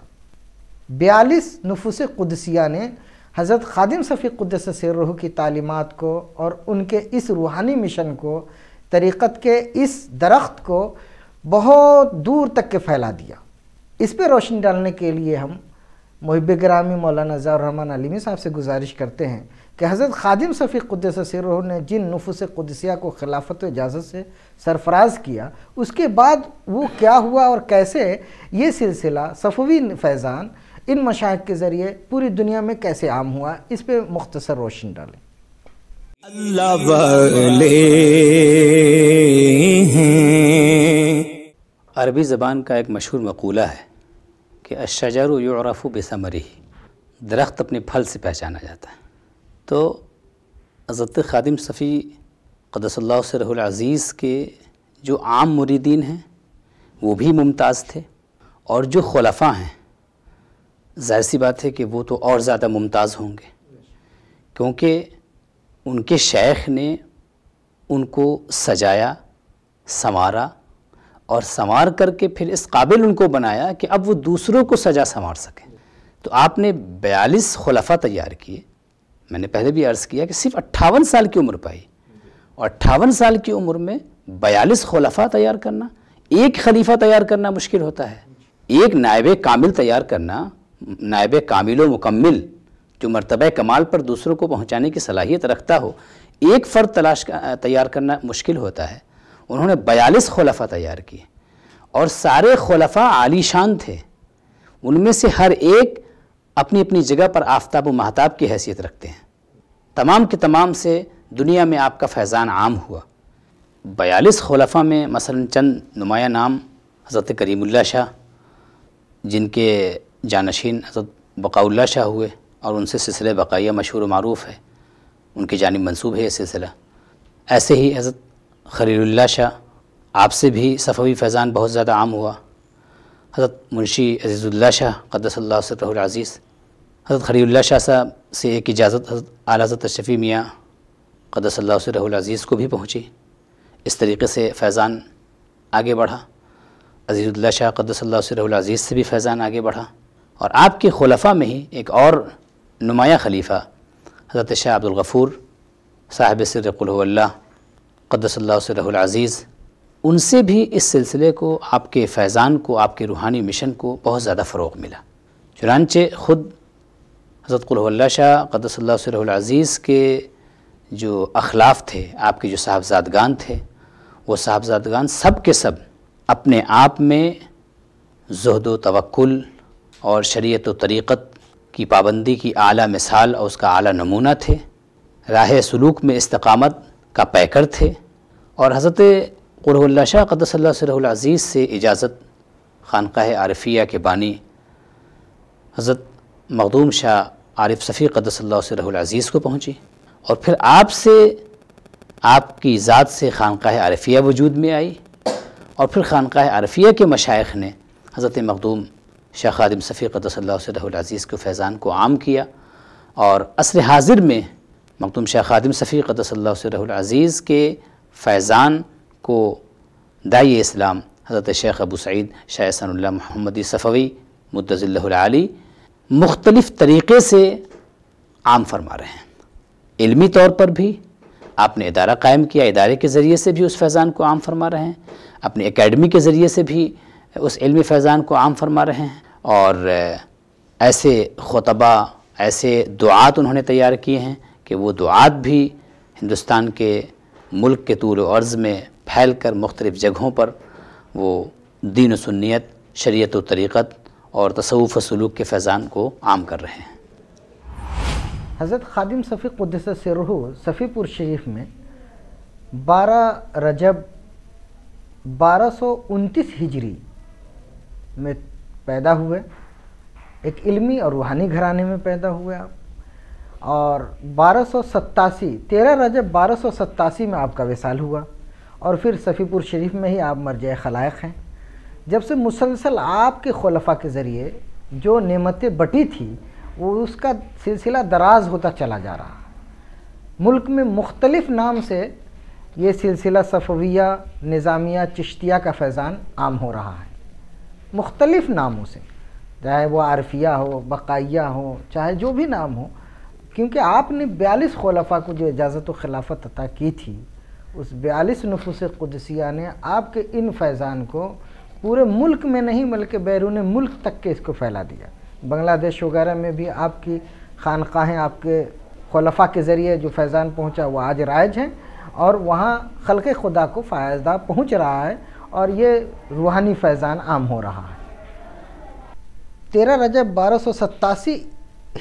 42 نفوس قدسیہ نے حضرت خادم صفی قدس سرہ کی تعلیمات کو اور ان کے اس روحانی مشن کو، طریقت کے اس درخت کو بہت دور تک کے پھیلا دیا۔ اس پہ روشنی ڈالنے کے لیے ہم محب گرامی مولانا ضیاء الرحمن علیمی صاحب سے گزارش کرتے ہیں کہ حضرت خادم صفی قدس سرہ نے جن نفوس قدسیہ کو خلافت و اجازت سے سرفراز کیا، اس کے بعد وہ کیا ہوا اور کیسے یہ سلسلہ صفوی فیضان ان مشائخ کے ذریعے پوری دنیا میں کیسے عام ہوا، اس پہ مختصر روشنی ڈالیں۔ اللہ والے ہیں۔ عربی زبان کا ایک مشہور مقولہ ہے کہ الشجر یعرف بثمرہ، درخت اپنے پھل سے پہچانا جاتا ہے۔ تو حضرت خادم صفی قدس اللہ سرہ العزیز کے جو عام مریدین ہیں وہ بھی ممتاز تھے، اور جو خلفاء ہیں ظاہر سی بات ہے کہ وہ تو اور زیادہ ممتاز ہوں گے، کیونکہ ان کے شیخ نے ان کو سجایا، سنوارا، اور سنوار کر کے پھر اس قابل ان کو بنایا کہ اب وہ دوسروں کو سجا سنوار سکیں۔ تو آپ نے 42 خلفاء تیار کیے۔ میں نے پہلے بھی عرض کیا کہ صرف 58 سال کی عمر پائی، اور 58 سال کی عمر میں 42 خلفاء تیار کرنا، ایک خلیفہ تیار کرنا مشکل ہوتا ہے، ایک نائب کامل تیار کرنا، نائب کامل و مکمل جو مرتبہ کمال پر دوسروں کو پہنچانے کی صلاحیت رکھتا ہو، ایک فرد تیار کرنا مشکل ہوتا ہے۔ انہوں نے 42 خلفاء تیار کیے، اور سارے خلفاء عالی شان تھے، ان میں سے ہر ایک اپنی اپنی جگہ پر آفتاب و مہتاب کی حیثیت رکھتے ہیں۔ تمام کے تمام سے دنیا میں آپ کا فیضان عام ہوا۔ 42 خلفاء میں مثلا چند نمایاں نام حضرت کریم اللہ شاہ، جن کے جانشین حضرت بقاء اللہ شاہ ہوئے، اور ان سے سلسلہ بقائیہ مشہور و معروف ہے، ان کی جانب منسوب ہے یہ سلسلہ۔ ایسے ہی حضرت خلیل اللہ شاہ، آپ سے بھی صفوی فیضان بہت زیادہ عام ہوا۔ حضرت منشی عزیز اللہ شاہ قدس اللہ سرہ العزیز، حضرت خلیل اللہ شاہ صاحب سے ایک اجازت حضرت اعلیٰ حضرت اشرفی میاں قدس اللہ سرہ العزیز کو بھی پہنچی۔ اس طریقے سے فیضان آگے بڑھا۔ عزیز اللہ شاہ قدس اللہ سرہ العزیز سے بھی فیضان آگے بڑھا، اور آپ کے خلفاء میں ہی ایک اور نمایاں خلیفہ حضرت شاہ عبد الغفور صاحب سر قل هو اللہ قدس اللہ سرہ العزیز، ان سے بھی اس سلسلے کو، آپ کے فیضان کو، آپ کے روحانی مشن کو بہت زیادہ فروغ ملا۔ چنانچہ خود حضرت قل هو اللہ شاہ قدس اللہ سرہ العزیز کے جو اخلاف تھے، آپ کے جو صاحبزادگان تھے، وہ صاحبزادگان سب کے سب اپنے آپ میں زہد و توکل اور شریعت و طریقت کی پابندی کی اعلیٰ مثال اور اس کا اعلیٰ نمونہ تھے، راہ سلوک میں استقامت کا پیکر تھے، اور حضرت قل هو اللہ شاہ قدس اللہ سرہ العزیز سے اجازت خانقاہ عارفیہ کے بانی حضرت مخدوم شاہ عارف صفی قدس اللہ سرہ العزیز کو پہنچی، اور پھر آپ سے، آپ کی ذات سے خانقاہ عارفیہ وجود میں آئی، اور پھر خانقاہ عارفیہ کے مشائخ نے حضرت مخدوم شاہ خادم صفی قدس اللہ سرہ العزیز کے فیضان کو عام کیا، اور عصر حاضر میں مخدوم شاہ خادم صفی قدس اللہ سرہ العزیز کے فیضان کو داعی اسلام حضرت شیخ ابو سعید شاہ احسان اللہ محمدی صفوی مدظ اللہ العالی مختلف طریقے سے عام فرما رہے ہیں۔ علمی طور پر بھی آپ نے ادارہ قائم کیا، ادارے کے ذریعے سے بھی اس فیضان کو عام فرما رہے ہیں، اپنی اکیڈمی کے ذریعے سے بھی اس علمی فیضان کو عام فرما رہے ہیں، اور ایسے خطبہ، ایسے دعات انہوں نے تیار کیے ہیں کہ وہ دعات بھی ہندوستان کے ملک کے طول و عرض میں پھیل کر مختلف جگہوں پر وہ دین و سنیت، شریعت و طریقت اور تصوف و سلوک کے فیضان کو عام کر رہے ہیں۔ حضرت خادم صفی قدس سرہ صفی پور شریف میں 12 رجب 1229 ہجری میں پیدا ہوئے، ایک علمی اور روحانی گھرانے میں پیدا ہوئے آپ، اور 13 رجب 1287 میں آپ کا وصال ہوا، اور پھر صفی پور شریف میں ہی آپ مرجع خلائق ہیں۔ جب سے مسلسل آپ کے خلفاء کے ذریعے جو نعمتیں بٹی تھی وہ اس کا سلسلہ دراز ہوتا چلا جا رہا ہے۔ ملک میں مختلف نام سے یہ سلسلہ صفویہ، نظامیہ، چشتیہ کا فیضان عام ہو رہا ہے، مختلف ناموں سے، چاہے وہ عارفیہ ہو، بقائیہ ہو، چاہے جو بھی نام ہو، کیونکہ آپ نے 42 خلفاء کو جو اجازت و خلافت عطا کی تھی، اس 42 نفوس قدسیہ نے آپ کے ان فیضان کو پورے ملک میں نہیں بلکہ بیرون ملک تک کے اس کو پھیلا دیا۔ بنگلہ دیش وغیرہ میں بھی آپ کی خانقاہیں آپ کے خلفاء کے ذریعے جو فیضان پہنچا وہ آج رائج ہیں، اور وہاں خلق خدا کو فائدہ پہنچ رہا ہے، اور یہ روحانی فیضان عام ہو رہا ہے۔ 13 رجب 1287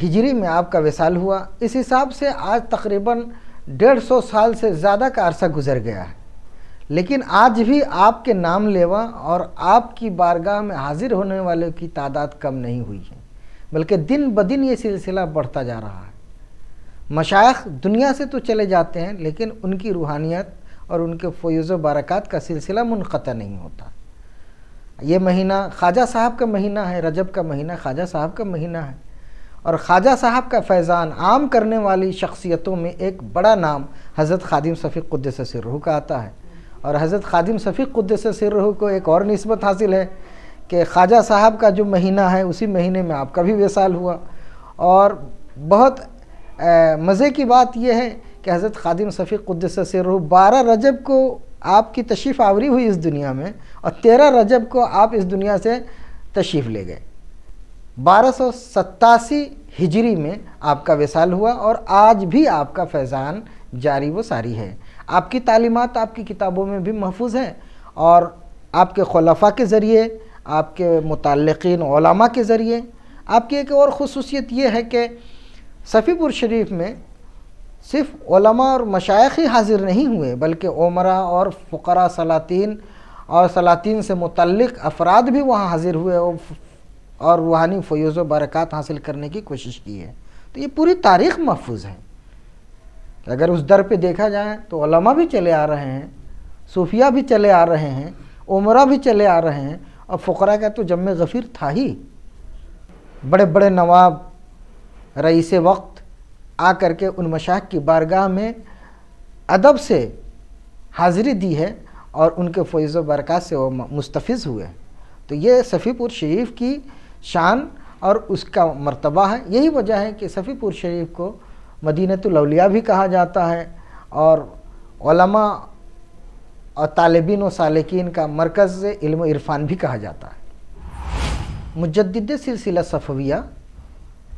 ہجری میں آپ کا وصال ہوا۔ اس حساب سے آج تقریباً 150 سال سے زیادہ کا عرصہ گزر گیا ہے، لیکن آج بھی آپ کے نام لیوا اور آپ کی بارگاہ میں حاضر ہونے والوں کی تعداد کم نہیں ہوئی ہے، بلکہ دن بدن یہ سلسلہ بڑھتا جا رہا ہے۔ مشائخ دنیا سے تو چلے جاتے ہیں، لیکن ان کی روحانیت اور ان کے فیض و برکات کا سلسلہ منقطع نہیں ہوتا۔ یہ مہینہ خواجہ صاحب کا مہینہ ہے، رجب کا مہینہ خواجہ صاحب کا مہینہ ہے، اور خواجہ صاحب کا فیضان عام کرنے والی شخصیتوں میں ایک بڑا نام حضرت خادم صفی قدس سرہ کا آتا ہے، اور حضرت خادم صفی قدس سرہ کو ایک اور نسبت حاصل ہے کہ خواجہ صاحب کا جو مہینہ ہے اسی مہینے میں آپ کا بھی وصال ہوا۔ اور بہت مزے کی بات یہ ہے کہ حضرت خادم صفی قدس سرہ 12 رجب کو آپ کی تشریف آوری ہوئی اس دنیا میں، اور 13 رجب کو آپ اس دنیا سے تشریف لے گئے۔ 1287 ہجری میں آپ کا وصال ہوا، اور آج بھی آپ کا فیضان جاری و ساری ہے۔ آپ کی تعلیمات آپ کی کتابوں میں بھی محفوظ ہیں، اور آپ کے خلفاء کے ذریعے، آپ کے متعلقین علماء کے ذریعے۔ آپ کی ایک اور خصوصیت یہ ہے کہ صفی پور شریف میں صرف علماء اور مشائخ ہی حاضر نہیں ہوئے، بلکہ عمرا اور فقراء، سلاطین اور سلاطین سے متعلق افراد بھی وہاں حاضر ہوئے اور روحانی فیوز و برکات حاصل کرنے کی کوشش کی ہے۔ تو یہ پوری تاریخ محفوظ ہے کہ اگر اس در پہ دیکھا جائے تو علماء بھی چلے آ رہے ہیں، صوفیہ بھی چلے آ رہے ہیں، عمرا بھی چلے آ رہے ہیں، اور فقراء کا تو جم غفیر تھا ہی۔ بڑے بڑے نواب، رئیس وقت آ کر کے ان مشائخ کی بارگاہ میں ادب سے حاضری دی ہے، اور ان کے فیض و برکات سے وہ مستفیض ہوئے۔ تو یہ صفی پور شریف کی شان اور اس کا مرتبہ ہے۔ یہی وجہ ہے کہ صفی پور شریف کو مدینۃ الاولیاء بھی کہا جاتا ہے، اور علماء اور طالبین و سالکین کا مرکز علم و عرفان بھی کہا جاتا ہے۔ مجدد سلسلہ صفویہ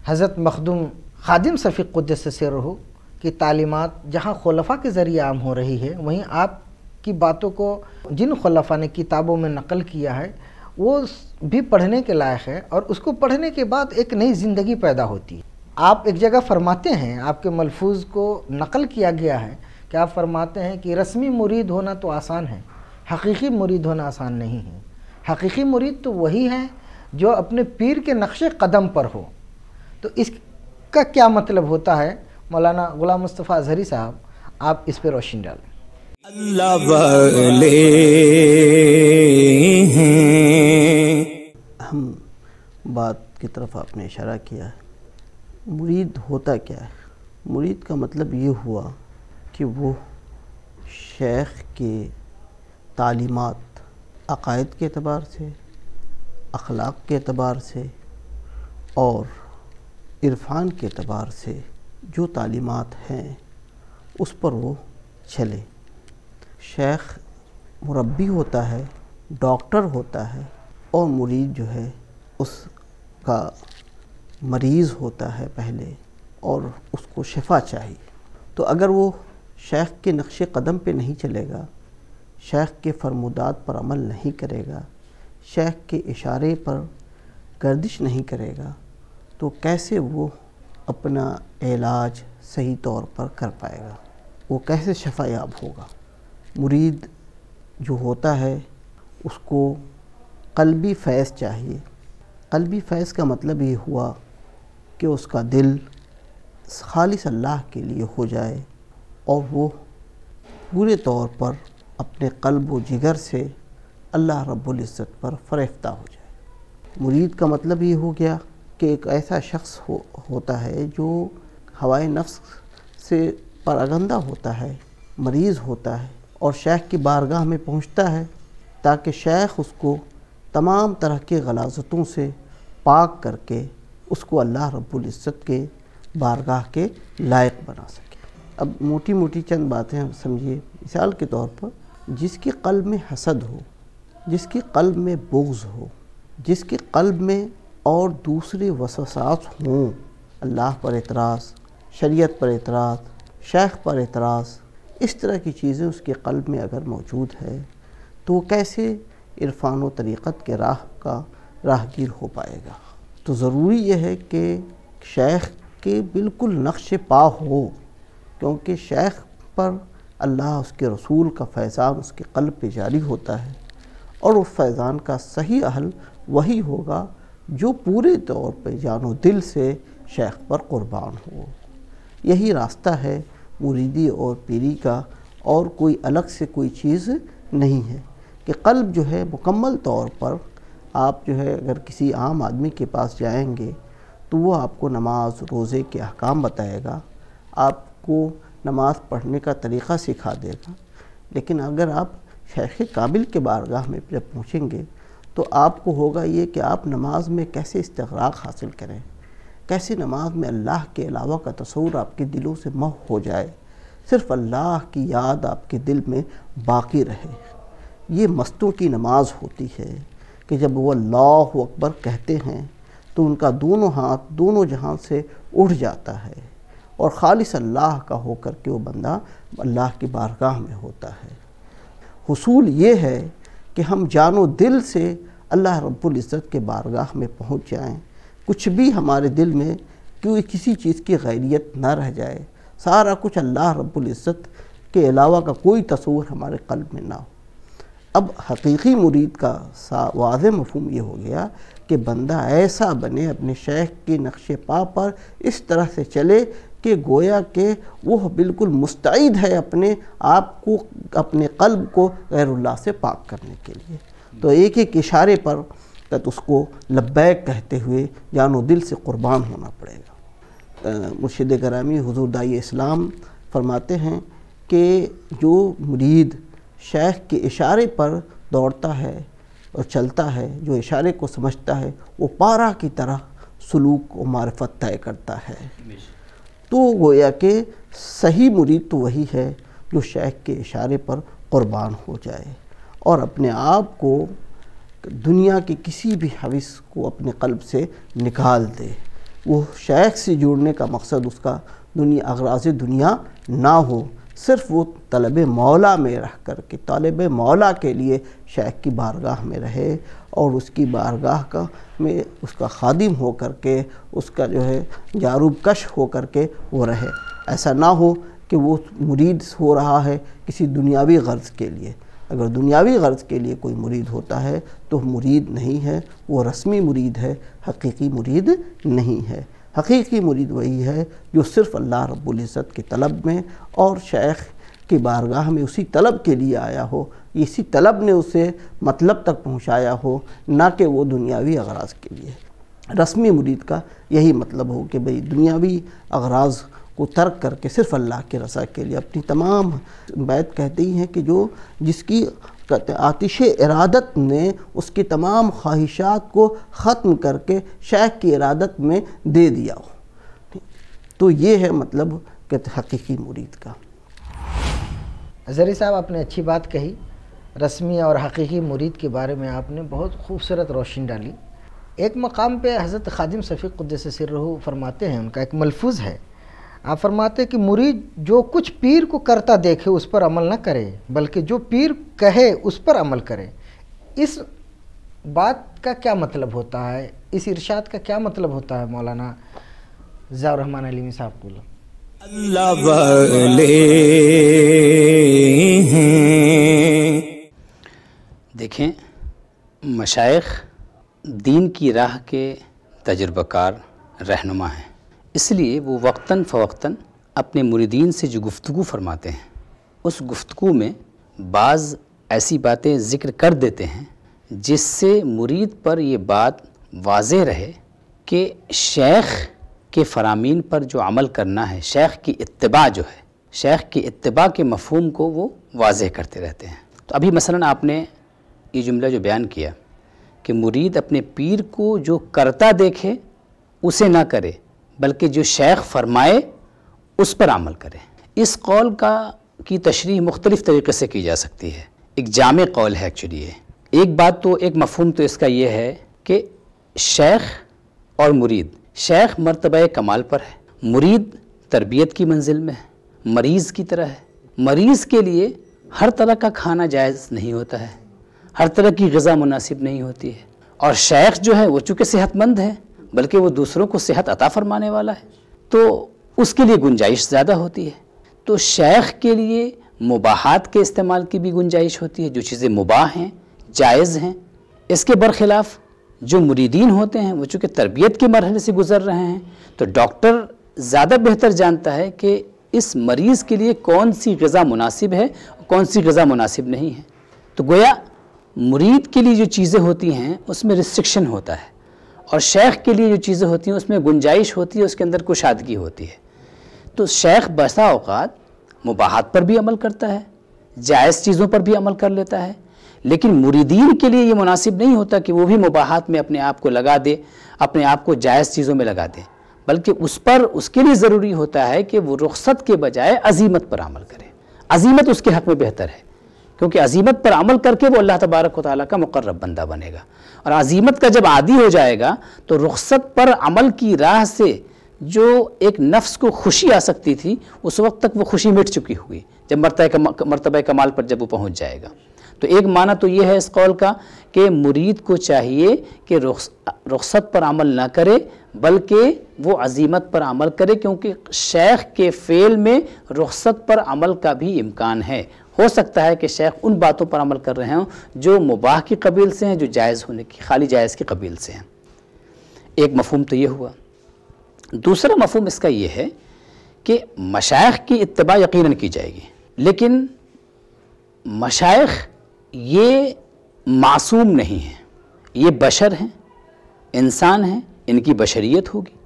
حضرت مخدوم خادم صفی قدس سرہ کی تعلیمات جہاں خلفاء کے ذریعے عام ہو رہی ہے، وہیں آپ کی باتوں کو جن خلفاء نے کتابوں میں نقل کیا ہے وہ بھی پڑھنے کے لائق ہے، اور اس کو پڑھنے کے بعد ایک نئی زندگی پیدا ہوتی ہے۔ آپ ایک جگہ فرماتے ہیں، آپ کے ملفوظ کو نقل کیا گیا ہے کہ آپ فرماتے ہیں کہ رسمی مرید ہونا تو آسان ہے، حقیقی مرید ہونا آسان نہیں ہے۔ حقیقی مرید تو وہی ہے جو اپنے پیر کے نقش قدم پر ہو۔ تو اس کا کیا مطلب ہوتا ہے؟ مولانا غلام مصطفیٰ اظہری صاحب آپ اس پہ روشنی ڈالیں۔ اللہ والے ہیں۔ ہم بات کی طرف آپ نے اشارہ کیا ہے، مرید ہوتا کیا ہے؟ مرید کا مطلب یہ ہوا کہ وہ شیخ کے تعلیمات عقائد کے اعتبار سے، اخلاق کے اعتبار سے اور عرفان کے اعتبار سے جو تعلیمات ہیں اس پر وہ چلے۔ شیخ مربی ہوتا ہے، ڈاکٹر ہوتا ہے، اور مرید جو ہے اس کا مریض ہوتا ہے پہلے، اور اس کو شفا چاہیے۔ تو اگر وہ شیخ کے نقش قدم پہ نہیں چلے گا، شیخ کے فرمودات پر عمل نہیں کرے گا، شیخ کے اشارے پر گردش نہیں کرے گا، تو کیسے وہ اپنا علاج صحیح طور پر کر پائے گا؟ وہ کیسے شفا یاب ہوگا؟ مرید جو ہوتا ہے اس کو قلبی فیض چاہیے۔ قلبی فیض کا مطلب یہ ہوا کہ اس کا دل خالص اللہ کے لیے ہو جائے، اور وہ پورے طور پر اپنے قلب و جگر سے اللہ رب العزت پر فریفتہ ہو جائے۔ مرید کا مطلب یہ ہو گیا کہ ایک ایسا شخص ہوتا ہے جو ہوائے نفس سے پراگندہ ہوتا ہے، مریض ہوتا ہے، اور شیخ کی بارگاہ میں پہنچتا ہے تاکہ شیخ اس کو تمام طرح کے غلاظتوں سے پاک کر کے اس کو اللہ رب العزت کے بارگاہ کے لائق بنا سکے۔ اب موٹی موٹی چند باتیں سمجھیے۔ مثال کے طور پر جس کے قلب میں حسد ہو، جس کے قلب میں بغض ہو، جس کے قلب میں اور دوسرے وسوسات ہوں، اللہ پر اعتراض، شریعت پر اعتراض، شیخ پر اعتراض، اس طرح کی چیزیں اس کے قلب میں اگر موجود ہے تو وہ کیسے عرفان و طریقت کے راہگیر ہو پائے گا؟ تو ضروری یہ ہے کہ شیخ کے بالکل نقش پا ہو، کیونکہ شیخ پر اللہ اس کے رسول کا فیضان اس کے قلب پہ جاری ہوتا ہے، اور اس فیضان کا صحیح اہل وہی ہوگا جو پورے طور پہ جان و دل سے شیخ پر قربان ہو۔ یہی راستہ ہے مریدی اور پیری کا، اور کوئی الگ سے کوئی چیز نہیں ہے کہ قلب جو ہے مکمل طور پر آپ جو ہے اگر کسی عام آدمی کے پاس جائیں گے تو وہ آپ کو نماز روزے کے احکام بتائے گا، آپ کو نماز پڑھنے کا طریقہ سکھا دے گا، لیکن اگر آپ شیخ کامل کے بارگاہ میں جب پہنچیں گے تو آپ کو ہوگا یہ کہ آپ نماز میں کیسے استغراق حاصل کریں، کیسے نماز میں اللہ کے علاوہ کا تصور آپ کے دلوں سے محو ہو جائے، صرف اللہ کی یاد آپ کے دل میں باقی رہے۔ یہ مستوں کی نماز ہوتی ہے کہ جب وہ اللہ اکبر کہتے ہیں تو ان کا دونوں ہاتھ دونوں جہاں سے اٹھ جاتا ہے، اور خالص اللہ کا ہو کر کے وہ بندہ اللہ کی بارگاہ میں ہوتا ہے۔ حصول یہ ہے کہ ہم جان و دل سے اللہ رب العزت کے بارگاہ میں پہنچ جائیں، کچھ بھی ہمارے دل میں کسی چیز کی غیریت نہ رہ جائے، سارا کچھ اللہ رب العزت کے علاوہ کا کوئی تصور ہمارے قلب میں نہ ہو۔ اب حقیقی مرید کا واضح مفہوم یہ ہو گیا کہ بندہ ایسا بنے، اپنے شیخ کے نقش پا پر اس طرح سے چلے کہ گویا کہ وہ بالکل مستعد ہے اپنے آپ کو، اپنے قلب کو غیر اللہ سے پاک کرنے کے لیے۔ تو ایک ایک اشارے پر اس کو لبیک کہتے ہوئے جان و دل سے قربان ہونا پڑے گا۔ مرشد گرامی حضور داعی اسلام فرماتے ہیں کہ جو مرید شیخ کے اشارے پر دوڑتا ہے اور چلتا ہے، جو اشارے کو سمجھتا ہے، وہ پارا کی طرح سلوک و معرفت طے کرتا ہے۔ تو گویا کہ صحیح مرید تو وہی ہے جو شیخ کے اشارے پر قربان ہو جائے اور اپنے آپ کو دنیا کے کسی بھی حوث کو اپنے قلب سے نکال دے۔ وہ شیخ سے جڑنے کا مقصد اس کا اغراض دنیا نہ ہو، صرف وہ طلب مولا میں رہ کر کے، طالب مولا کے لیے شیخ کی بارگاہ میں رہے اور اس کی بارگاہ میں اس کا خادم ہو کر کے، اس کا جو ہے جاروب کش ہو کر کے وہ رہے۔ ایسا نہ ہو کہ وہ مرید ہو رہا ہے کسی دنیاوی غرض کے لیے۔ اگر دنیاوی غرض کے لیے کوئی مرید ہوتا ہے تو مرید نہیں ہے، وہ رسمی مرید ہے، حقیقی مرید نہیں ہے۔ حقیقی مرید وہی ہے جو صرف اللہ رب العزت کے طلب میں اور شیخ کی بارگاہ میں اسی طلب کے لیے آیا ہو، اسی طلب نے اسے مطلب تک پہنچایا ہو، نہ کہ وہ دنیاوی اغراض کے لیے۔ رسمی مرید کا یہی مطلب ہو کہ بھئی دنیاوی اغراض کو ترک کر کے صرف اللہ کے رضا کے لیے اپنی تمام بیت کہتے ہی ہیں کہ جس کی آتش ارادت نے اس کی تمام خواہشات کو ختم کر کے شیخ کی ارادت میں دے دیا ہو۔ تو یہ ہے مطلب کہ حقیقی مرید کا۔ ظہری صاحب آپ نے اچھی بات کہی، رسمی اور حقیقی مرید کے بارے میں آپ نے بہت خوبصورت روشنی ڈالی۔ ایک مقام پہ حضرت خادم صفی قدس سرہ فرماتے ہیں، ان کا ایک ملفوظ ہے، آپ فرماتے ہیں کہ مرید جو کچھ پیر کو کرتا دیکھے اس پر عمل نہ کرے، بلکہ جو پیر کہے اس پر عمل کرے۔ اس بات کا کیا مطلب ہوتا ہے، اس ارشاد کا کیا مطلب ہوتا ہے مولانا ضیاء الرحمن علیمی صاحب کو؟ اللہ والے ہیں۔ دیکھیں، مشائخ دین کی راہ کے تجربہ کار رہنما ہیں، اس لیے وہ وقتاً فوقتاً اپنے مریدین سے جو گفتگو فرماتے ہیں، اس گفتگو میں بعض ایسی باتیں ذکر کر دیتے ہیں جس سے مرید پر یہ بات واضح رہے کہ شیخ کے فرامین پر جو عمل کرنا ہے، شیخ کی اتباع جو ہے، شیخ کی اتباع کے مفہوم کو وہ واضح کرتے رہتے ہیں۔ تو ابھی مثلا آپ نے یہ جملہ جو بیان کیا کہ مرید اپنے پیر کو جو کرتا دیکھے اسے نہ کرے بلکہ جو شیخ فرمائے اس پر عمل کرے، اس قول کی تشریح مختلف طریقے سے کی جا سکتی ہے۔ ایک جامع قول ہے ایکچولی یہ۔ ایک مفہوم تو اس کا یہ ہے کہ شیخ اور مرید، شیخ مرتبہ کمال پر ہے، مرید تربیت کی منزل میں ہے، مریض کی طرح ہے۔ مریض کے لیے ہر طرح کا کھانا جائز نہیں ہوتا ہے، ہر طرح کی غذا مناسب نہیں ہوتی ہے، اور شیخ جو ہے وہ چونکہ صحت مند ہے بلکہ وہ دوسروں کو صحت عطا فرمانے والا ہے، تو اس کے لیے گنجائش زیادہ ہوتی ہے۔ تو شیخ کے لیے مباحات کے استعمال کی بھی گنجائش ہوتی ہے، جو چیزیں مباح ہیں، جائز ہیں۔ اس کے برخلاف جو مریدین ہوتے ہیں وہ چونکہ تربیت کے مرحلے سے گزر رہے ہیں، تو ڈاکٹر زیادہ بہتر جانتا ہے کہ اس مریض کے لیے کون سی غذا مناسب ہے اور کون سی غذا مناسب نہیں ہے۔ تو گویا مرید کے لیے جو چیزیں ہوتی ہیں اس میں ریسٹرکشن ہوتا ہے، اور شیخ کے لیے جو چیزیں ہوتی ہیں اس میں گنجائش ہوتی ہے، اس کے اندر کشادگی ہوتی ہے۔ تو شیخ بسا اوقات مباحات پر بھی عمل کرتا ہے، جائز چیزوں پر بھی عمل کر لیتا ہے، لیکن مریدین کے لیے یہ مناسب نہیں ہوتا کہ وہ بھی مباحات میں اپنے آپ کو لگا دے، اپنے آپ کو جائز چیزوں میں لگا دے، بلکہ اس کے لیے ضروری ہوتا ہے کہ وہ رخصت کے بجائے عزیمت پر عمل کرے۔ عزیمت اس کے حق میں بہتر ہے، کیونکہ عزیمت پر عمل کر کے وہ اللہ تبارک و تعالیٰ کا مقرب بندہ بنے گا، اور عزیمت کا جب عادی ہو جائے گا تو رخصت پر عمل کی راہ سے جو ایک نفس کو خوشی آ سکتی تھی اس وقت تک وہ خوشی مٹ چکی ہوگی جب مرتبہ کمال پر جب وہ پہنچ جائے گا۔ تو ایک معنی تو یہ ہے اس قول کا کہ مرید کو چاہیے کہ رخصت پر عمل نہ کرے بلکہ وہ عزیمت پر عمل کرے، کیونکہ شیخ کے فعل میں رخصت پر عمل کا بھی امکان ہے۔ ہو سکتا ہے کہ شیخ ان باتوں پر عمل کر رہے ہوں جو مباح کی قبیل سے ہیں، جو جائز ہونے کی، خالی جائز کی قبیل سے ہیں۔ ایک مفہوم تو یہ ہوا۔ دوسرا مفہوم اس کا یہ ہے کہ مشائخ کی اتباع یقیناً کی جائے گی، لیکن مشائخ یہ معصوم نہیں ہیں، یہ بشر ہیں، انسان ہیں، ان کی بشریت ہوگی،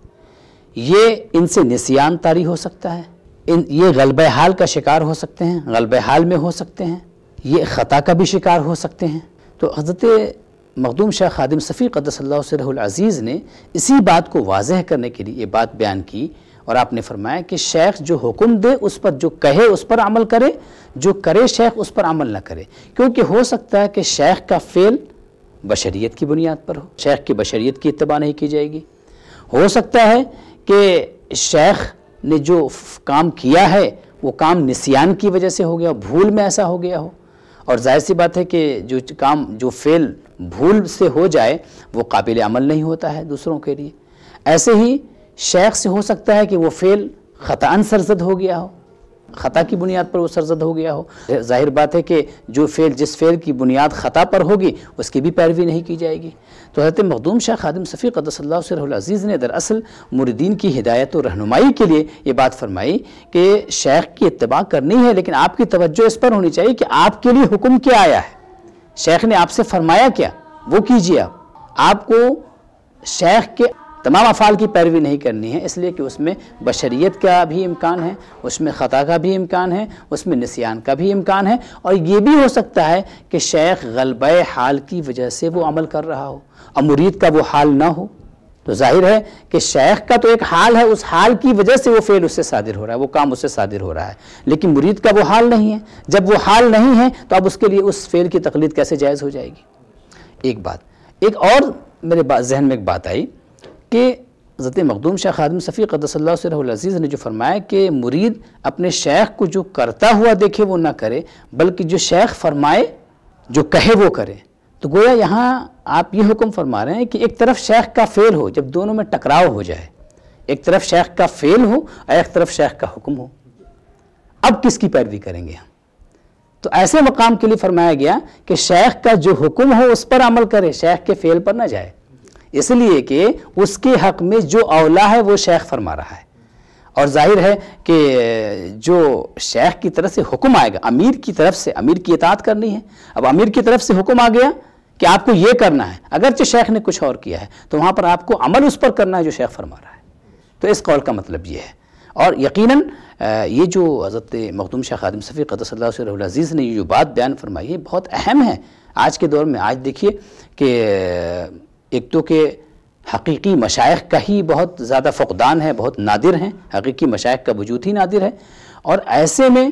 یہ ان سے نسیان طاری ہو سکتا ہے، یہ غلبہ حال کا شکار ہو سکتے ہیں، غلبہ حال میں ہو سکتے ہیں، یہ خطا کا بھی شکار ہو سکتے ہیں۔ تو حضرت مخدوم شیخ خادم صفی قدس اللہ سرہ العزیز نے اسی بات کو واضح کرنے کے لیے یہ بات بیان کی، اور آپ نے فرمایا کہ شیخ جو حکم دے اس پر، جو کہے اس پر عمل کرے، جو کرے شیخ اس پر عمل نہ کرے، کیونکہ ہو سکتا ہے کہ شیخ کا فعل بشریت کی بنیاد پر ہو، شیخ کی بشریت کی اتباع نہیں کی جائے گی۔ ہو سکتا ہے کہ شیخ نے جو کام کیا ہے وہ کام نسیان کی وجہ سے ہو گیا، بھول میں ایسا ہو گیا ہو، اور ظاہر سی بات ہے کہ جو فعل بھول سے ہو جائے وہ قابل عمل نہیں ہوتا ہے دوسروں کے لیے۔ ایسے ہی شیخ سے ہو سکتا ہے کہ وہ فعل خطأً سرزد ہو گیا ہو، خطا کی بنیاد پر وہ سرزد ہو گیا ہو۔ ظاہر بات ہے کہ جس فعل کی بنیاد خطا پر ہوگی اس کی بھی پیروی نہیں کی جائے گی۔ تو حضرت مخدوم شیخ خادم صفی قدس اللہ سرہ العزیز نے دراصل مریدین کی ہدایت و رہنمائی کے لیے یہ بات فرمائی کہ شیخ کی اتباع کرنی ہے، لیکن آپ کی توجہ اس پر ہونی چاہیے کہ آپ کے لیے حکم کیا آیا ہے، شیخ نے آپ سے فرمایا کیا، وہ کیجیے۔ آپ کو شیخ کے تمام افعال کی پیروی نہیں کرنی ہے، اس لیے کہ اس میں بشریت کا بھی امکان ہے، اس میں خطا کا بھی امکان ہے، اس میں نسیان کا بھی امکان ہے، اور یہ بھی ہو سکتا ہے کہ شیخ غلبہ حال کی وجہ سے وہ عمل کر رہا ہو اور مرید کا وہ حال نہ ہو۔ تو ظاہر ہے کہ شیخ کا تو ایک حال ہے، اس حال کی وجہ سے وہ فعل اس سے صادر ہو رہا ہے، وہ کام اس سے صادر ہو رہا ہے، لیکن مرید کا وہ حال نہیں ہے۔ جب وہ حال نہیں ہے تو اب اس کے لیے اس فعل کی تقلید کیسے جائز ہو جائے گی؟ ایک اور میرے ذہن میں ایک بات آئی کہ حضرت مخدوم شیخ خادم صفی قدس اللہ سرہ العزیز نے جو فرمایا کہ مرید اپنے شیخ کو جو کرتا ہوا دیکھے وہ نہ کرے بلکہ جو شیخ فرمائے، جو کہے وہ کرے، تو گویا یہاں آپ یہ حکم فرما رہے ہیں کہ ایک طرف شیخ کا فعل ہو، جب دونوں میں ٹکراؤ ہو جائے، ایک طرف شیخ کا فعل ہو اور ایک طرف شیخ کا حکم ہو، اب کس کی پیروی کریں گے ہم؟ تو ایسے مقام کے لیے فرمایا گیا کہ شیخ کا جو حکم ہو اس پر عمل کرے، شیخ کے فعل پر نہ جائے، اس لیے کہ اس کے حق میں جو اولا ہے وہ شیخ فرما رہا ہے، اور ظاہر ہے کہ جو شیخ کی طرف سے حکم آئے گا، امیر کی طرف سے، امیر کی اطاعت کرنی ہے. اب امیر کی طرف سے حکم آ گیا کہ آپ کو یہ کرنا ہے، اگرچہ شیخ نے کچھ اور کیا ہے تو وہاں پر آپ کو عمل اس پر کرنا ہے جو شیخ فرما رہا ہے. تو اس قول کا مطلب یہ ہے. اور یقیناً یہ جو حضرت مخدوم شیخ خادم صفی قدس اللہ سرہ العزیز نے یہ جو بات بیان فرمائی ہے بہت اہم ہے آج کے دور میں. آج دیکھیے کہ ایک تو کہ حقیقی مشائخ کا ہی بہت زیادہ فقدان ہے، بہت نادر ہیں، حقیقی مشائخ کا وجود ہی نادر ہے. اور ایسے میں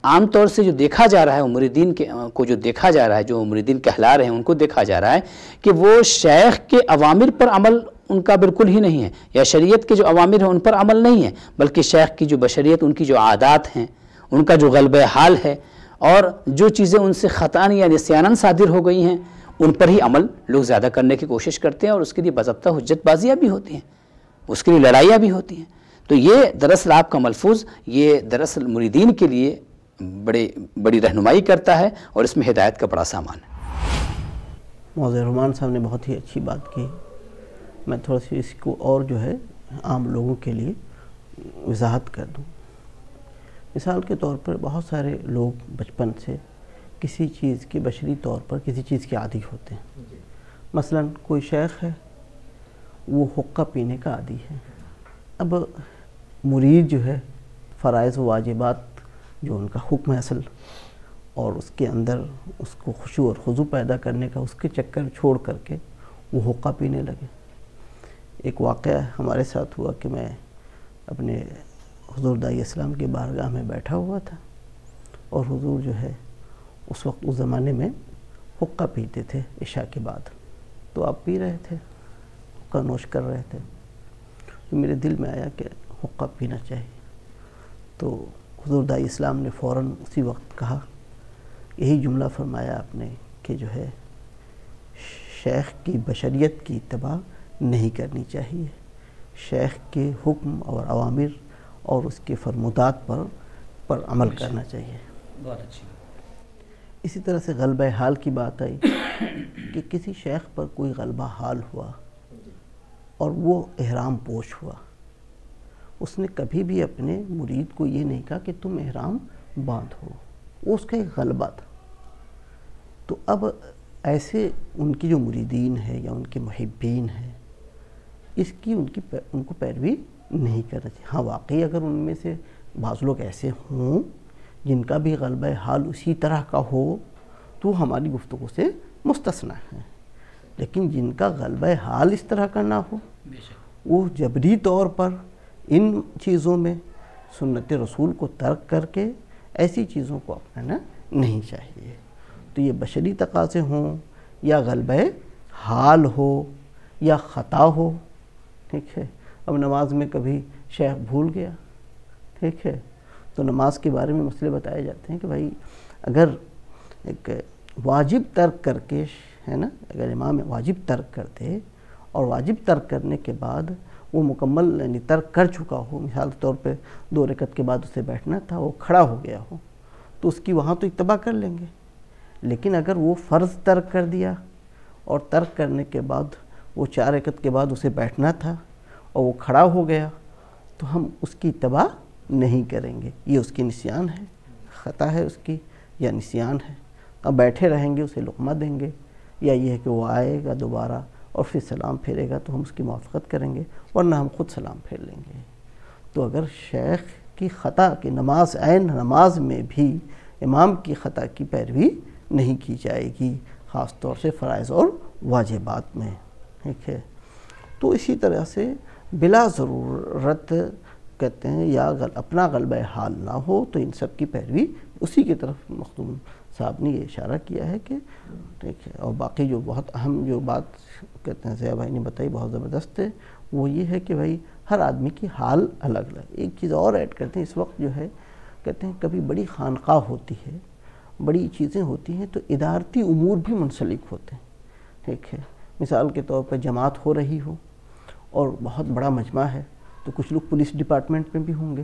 عام طور سے جو دیکھا جا رہا ہے مریدین کو جو دیکھا جا رہا ہے، جو مریدین کہلا رہے ہیں ان کو دیکھا جا رہا ہے کہ وہ شیخ کے اوامر پر عمل ان کا بالکل ہی نہیں ہے، یا شریعت کے جو اوامر ہیں ان پر عمل نہیں ہے، بلکہ شیخ کی جو بشریت، ان کی جو عادات ہیں، ان کا جو غلبہ حال ہے، اور جو چیزیں ان سے خطاً یا نسیاناً صادر ہو گئی ہیں ان پر ہی عمل لوگ زیادہ کرنے کی کوشش کرتے ہیں، اور اس کے لیے باضابطہ حجت بازیاں بھی ہوتی ہیں، اس کے لیے لڑائیاں بھی ہوتی ہیں. تو یہ دراصل آپ کا ملفوظ یہ دراصل مریدین کے لیے بڑی رہنمائی کرتا ہے، اور اس میں ہدایت کا بڑا سامان ہے. مولانا رحمان صاحب نے بہت ہی اچھی بات کی. میں تھوڑا سی اس کو اور جو ہے عام لوگوں کے لیے وضاحت کر دوں. مثال کے طور پر بہت سارے لوگ بچپن سے کسی چیز کی بشری طور پر کسی چیز کے عادی ہوتے ہیں. مثلا کوئی شیخ ہے وہ حقہ پینے کا عادی ہے. اب مرید جو ہے فرائض و واجبات جو ان کا حکم ہے اصل، اور اس کے اندر اس کو خشوع اور خضوع پیدا کرنے کا اس کے چکر چھوڑ کر کے وہ حقہ پینے لگے. ایک واقعہ ہمارے ساتھ ہوا کہ میں اپنے حضور داعی اسلام کی بارگاہ میں بیٹھا ہوا تھا، اور حضور جو ہے اس وقت اس زمانے میں حقہ پیتے تھے عشاء کے بعد. تو آپ پی رہے تھے، حقہ نوش کر رہے تھے. تو میرے دل میں آیا کہ حقہ پینا چاہیے. تو حضور داعی اسلام نے فوراً اسی وقت کہا، یہی جملہ فرمایا آپ نے کہ جو ہے شیخ کی بشریت کی اتباع نہیں کرنی چاہیے، شیخ کے حکم اور اوامر اور اس کے فرمودات پر عمل کرنا چاہیے. بہت اچھی. اسی طرح سے غلبہ حال کی بات آئی کہ کسی شیخ پر کوئی غلبہ حال ہوا اور وہ احرام پوش ہوا. اس نے کبھی بھی اپنے مرید کو یہ نہیں کہا کہ تم احرام باندھو، وہ اس کا ایک غلبہ تھا. تو اب ایسے ان کی جو مریدین ہیں یا ان کے محبین ہیں، اس کی ان کو پیروی نہیں کرنا چاہیے. ہاں واقعی اگر ان میں سے بعض لوگ ایسے ہوں جن کا بھی غلبہ حال اسی طرح کا ہو تو ہماری گفتگو سے مستثنی ہے، لیکن جن کا غلبہ حال اس طرح کا نہ ہو وہ جبری طور پر ان چیزوں میں سنت رسول کو ترک کر کے ایسی چیزوں کو اپنانا نہیں چاہیے. تو یہ بشری تقاضے ہوں یا غلبہ حال ہو یا خطا ہو، ٹھیک ہے. اب نماز میں کبھی شیخ بھول گیا، ٹھیک ہے، تو نماز کے بارے میں مسئلے بتائے جاتے ہیں کہ بھائی اگر ایک واجب ترک کر کے ہے نا، اگر امام واجب ترک کرتے اور واجب ترک کرنے کے بعد وہ مکمل یعنی ترک کر چکا ہو، مثال کے طور پہ 2 رکعت کے بعد اسے بیٹھنا تھا، وہ کھڑا ہو گیا ہو تو اس کی وہاں تو اتباع کر لیں گے. لیکن اگر وہ فرض ترک کر دیا اور ترک کرنے کے بعد وہ 4 رکعت کے بعد اسے بیٹھنا تھا اور وہ کھڑا ہو گیا تو ہم اس کی اتباع نہیں کریں گے. یہ اس کی نسیان ہے، خطا ہے اس کی یا نسیان ہے. اب بیٹھے رہیں گے، اسے لقمہ دیں گے، یا یہ ہے کہ وہ آئے گا دوبارہ اور پھر سلام پھیرے گا تو ہم اس کی موافقت کریں گے، ورنہ ہم خود سلام پھیر لیں گے. تو اگر شیخ کی خطا کی نماز عین نماز میں بھی امام کی خطا کی پیروی نہیں کی جائے گی، خاص طور سے فرائض اور واجبات میں، ٹھیک ہے. تو اسی طرح سے بلا ضرورت کہتے ہیں یا اپنا غلبہ حال نہ ہو تو ان سب کی پیروی اسی کی طرف مخدوم صاحب نے یہ اشارہ کیا ہے کہ ٹھیک ہے. اور باقی جو بہت اہم جو بات کہتے ہیں ضیاء بھائی نے بتائی بہت زبردست ہے، وہ یہ ہے کہ بھائی ہر آدمی کی حال الگ الگ. ایک چیز اور ایڈ کرتے ہیں، اس وقت جو ہے کہتے ہیں کبھی بڑی خانقاہ ہوتی ہے، بڑی چیزیں ہوتی ہیں تو ادارتی امور بھی منسلک ہوتے ہیں، ٹھیک ہے. مثال کے طور پر جماعت ہو رہی ہو اور بہت بڑا مجمع ہے تو کچھ لوگ پولیس ڈپارٹمنٹ میں بھی ہوں گے.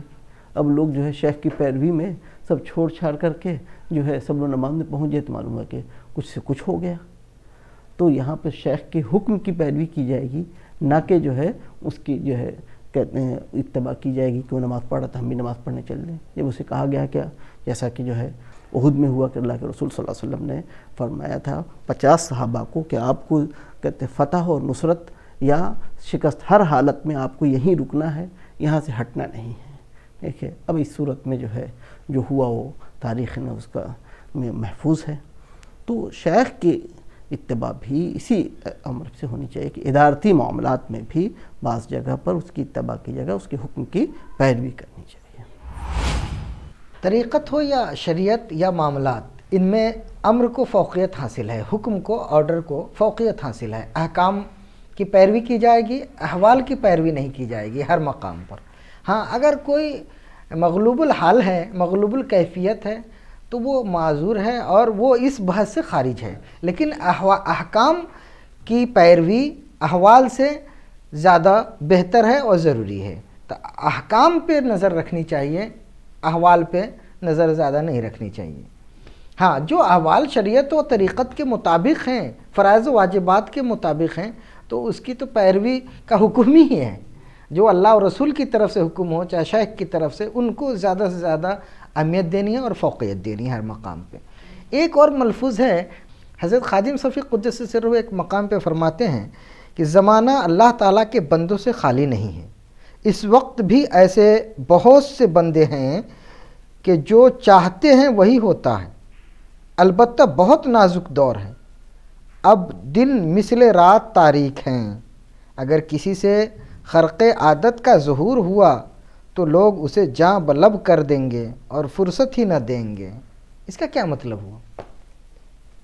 اب لوگ جو ہے شیخ کی پیروی میں سب چھوڑ چھاڑ کر کے جو ہے سب لوگ نماز میں پہنچ جائے تو معلوم ہے کہ کچھ سے کچھ ہو گیا. تو یہاں پہ شیخ کے حکم کی پیروی کی جائے گی، نہ کہ جو ہے اس کی جو ہے کہتے ہیں اتباع کی جائے گی کہ وہ نماز پڑھ رہا تھا ہم بھی نماز پڑھنے چل دیں. جب اسے کہا گیا کیا، جیسا کہ جو ہے احد میں ہوا کہ اللہ کے رسول صلی اللہ علیہ وسلم نے فرمایا تھا 50 صحابہ کو کہ آپ کو کہتے فتح اور نصرت یا شکست ہر حالت میں آپ کو یہیں رکنا ہے، یہاں سے ہٹنا نہیں ہے. دیکھیں اب اس صورت میں جو ہے جو ہوا وہ تاریخ میں اس کا محفوظ ہے. تو شیخ کی اتباع بھی اسی امر سے ہونی چاہیے کہ ادارتی معاملات میں بھی بعض جگہ پر اس کی اتباع کی جگہ اس کے حکم کی پیروی کرنی چاہیے. طریقت ہو یا شریعت یا معاملات، ان میں امر کو فوقیت حاصل ہے، حکم کو، آرڈر کو فوقیت حاصل ہے. احکام کی پیروی کی جائے گی، احوال کی پیروی نہیں کی جائے گی ہر مقام پر. ہاں اگر کوئی مغلوب الحال ہے، مغلوب الکیفیت ہے تو وہ معذور ہے اور وہ اس بحث سے خارج ہے. لیکن احکام کی پیروی احوال سے زیادہ بہتر ہے اور ضروری ہے. تو احکام پہ نظر رکھنی چاہیے، احوال پہ نظر زیادہ نہیں رکھنی چاہیے. ہاں جو احوال شریعت و طریقت کے مطابق ہیں، فرائض و واجبات کے مطابق ہیں، تو اس کی تو پیروی کا حکم ہی ہے. جو اللہ اور رسول کی طرف سے حکم ہو چاہے شیخ کی طرف سے، ان کو زیادہ سے زیادہ اہمیت دینی ہے اور فوقیت دینی ہے ہر مقام پہ. ایک اور ملفوظ ہے، حضرت خادم صفی قدس سرہ ایک مقام پہ فرماتے ہیں کہ زمانہ اللہ تعالیٰ کے بندوں سے خالی نہیں ہے. اس وقت بھی ایسے بہت سے بندے ہیں کہ جو چاہتے ہیں وہی ہوتا ہے، البتہ بہت نازک دور ہے. اب دن مثل رات تاریک ہیں، اگر کسی سے خرق عادت کا ظہور ہوا تو لوگ اسے جاں بلب کر دیں گے اور فرصت ہی نہ دیں گے. اس کا کیا مطلب ہوا؟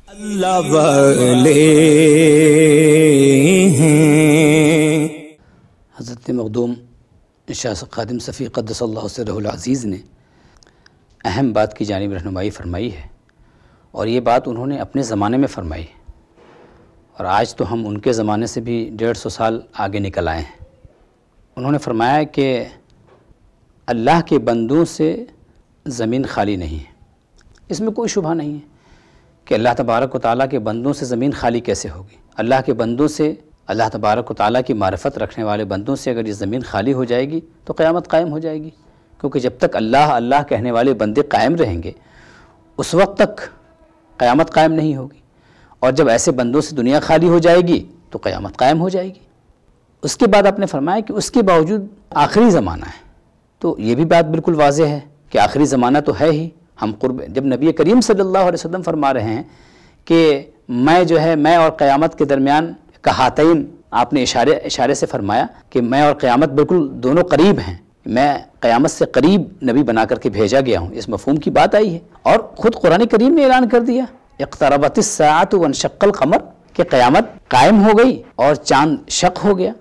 اللہ والے ہیں. حضرت مخدوم شاہ خادم صفی قدس اللہ سرہ العزیز نے اہم بات کی جانب رہنمائی فرمائی ہے، اور یہ بات انہوں نے اپنے زمانے میں فرمائی ہے، اور آج تو ہم ان کے زمانے سے بھی 150 سال آگے نکل آئے ہیں. انہوں نے فرمایا کہ اللہ کے بندوں سے زمین خالی نہیں ہے. اس میں کوئی شبہ نہیں ہے کہ اللہ تبارک و تعالیٰ کے بندوں سے زمین خالی کیسے ہوگی. اللہ کے بندوں سے، اللہ تبارک و تعالیٰ کی معرفت رکھنے والے بندوں سے اگر یہ زمین خالی ہو جائے گی تو قیامت قائم ہو جائے گی. کیونکہ جب تک اللہ اللہ کہنے والے بندے قائم رہیں گے اس وقت تک قیامت قائم نہیں ہوگی، اور جب ایسے بندوں سے دنیا خالی ہو جائے گی تو قیامت قائم ہو جائے گی. اس کے بعد آپ نے فرمایا کہ اس کے باوجود آخری زمانہ ہے. تو یہ بھی بات بالکل واضح ہے کہ آخری زمانہ تو ہے ہی. ہم جب نبی کریم صلی اللہ علیہ وسلم فرما رہے ہیں کہ میں اور قیامت کے درمیان کہاتین، آپ نے اشارے سے فرمایا کہ میں اور قیامت بالکل دونوں قریب ہیں، میں قیامت سے قریب نبی بنا کر کے بھیجا گیا ہوں. اس مفہوم کی بات آئی ہے، اور خود قرآن کریم نے اعلان کر دیا اقتربت الساعۃ وانشق القمر، کہ قیامت قائم ہو گئی اور چاند شق ہو گیا.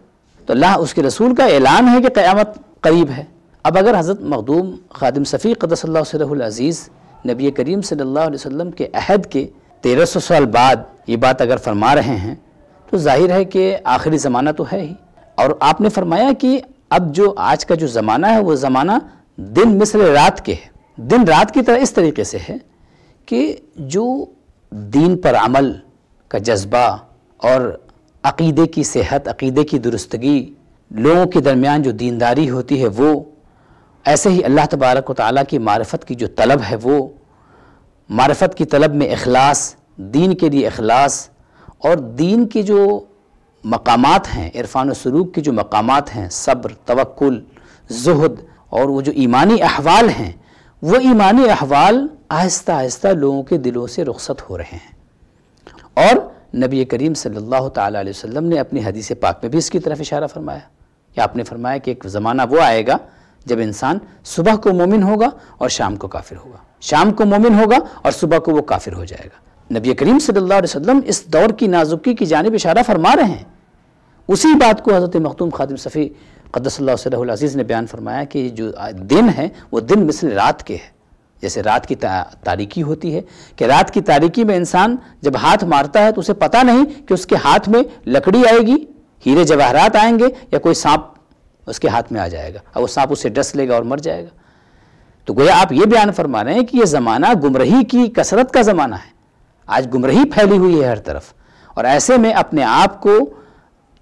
تو اللہ اس کے رسول کا اعلان ہے کہ قیامت قریب ہے. اب اگر حضرت مخدوم خادم صفی قدس اللہ سرہ العزیز نبی کریم صلی اللہ علیہ وسلم کے عہد کے 1300 سال بعد یہ بات اگر فرما رہے ہیں تو ظاہر ہے کہ آخری زمانہ تو ہے ہی. اور آپ نے فرمایا کہ اب جو آج کا جو زمانہ ہے وہ زمانہ دن مثل رات کے ہے. دن رات کی طرح اس طریقے سے ہے کہ جو دین پر عمل کا جذبہ اور عقیدے کی صحت، عقیدے کی درستگی، لوگوں کے درمیان جو دینداری ہوتی ہے وہ، ایسے ہی اللہ تبارک و تعالیٰ کی معرفت کی جو طلب ہے وہ، معرفت کی طلب میں اخلاص، دین کے لیے اخلاص، اور دین کے جو مقامات ہیں، عرفان و سلوک کے جو مقامات ہیں، صبر، توکل، زہد، اور وہ جو ایمانی احوال ہیں، وہ ایمانی احوال آہستہ آہستہ لوگوں کے دلوں سے رخصت ہو رہے ہیں. اور نبی کریم صلی اللہ تعالیٰ علیہ وسلم نے اپنی حدیث پاک میں بھی اس کی طرف اشارہ فرمایا کہ آپ نے فرمایا کہ ایک زمانہ وہ آئے گا جب انسان صبح کو مومن ہوگا اور شام کو کافر ہوگا، شام کو مومن ہوگا اور صبح کو وہ کافر ہو جائے گا. نبی کریم صلی اللہ علیہ وسلم اس دور کی نازکی کی جانب اشارہ فرما رہے ہیں. اسی بات کو حضرت مخدوم خادم صفی قدس اللہ سرہ العزیز نے بیان فرمایا کہ جو دن ہے وہ دن مثل رات کے ہے. جیسے رات کی تاریکی ہوتی ہے کہ رات کی تاریکی میں انسان جب ہاتھ مارتا ہے تو اسے پتہ نہیں کہ اس کے ہاتھ میں لکڑی آئے گی، ہیرے جواہرات آئیں گے، یا کوئی سانپ اس کے ہاتھ میں آ جائے گا اور وہ سانپ اسے ڈس لے گا اور مر جائے گا. تو گویا آپ یہ بیان فرما رہے ہیں کہ یہ زمانہ گمراہی کی کثرت کا زمانہ ہے. آج گمراہی پھیلی ہوئی ہے ہر طرف، اور ایسے میں اپنے آپ کو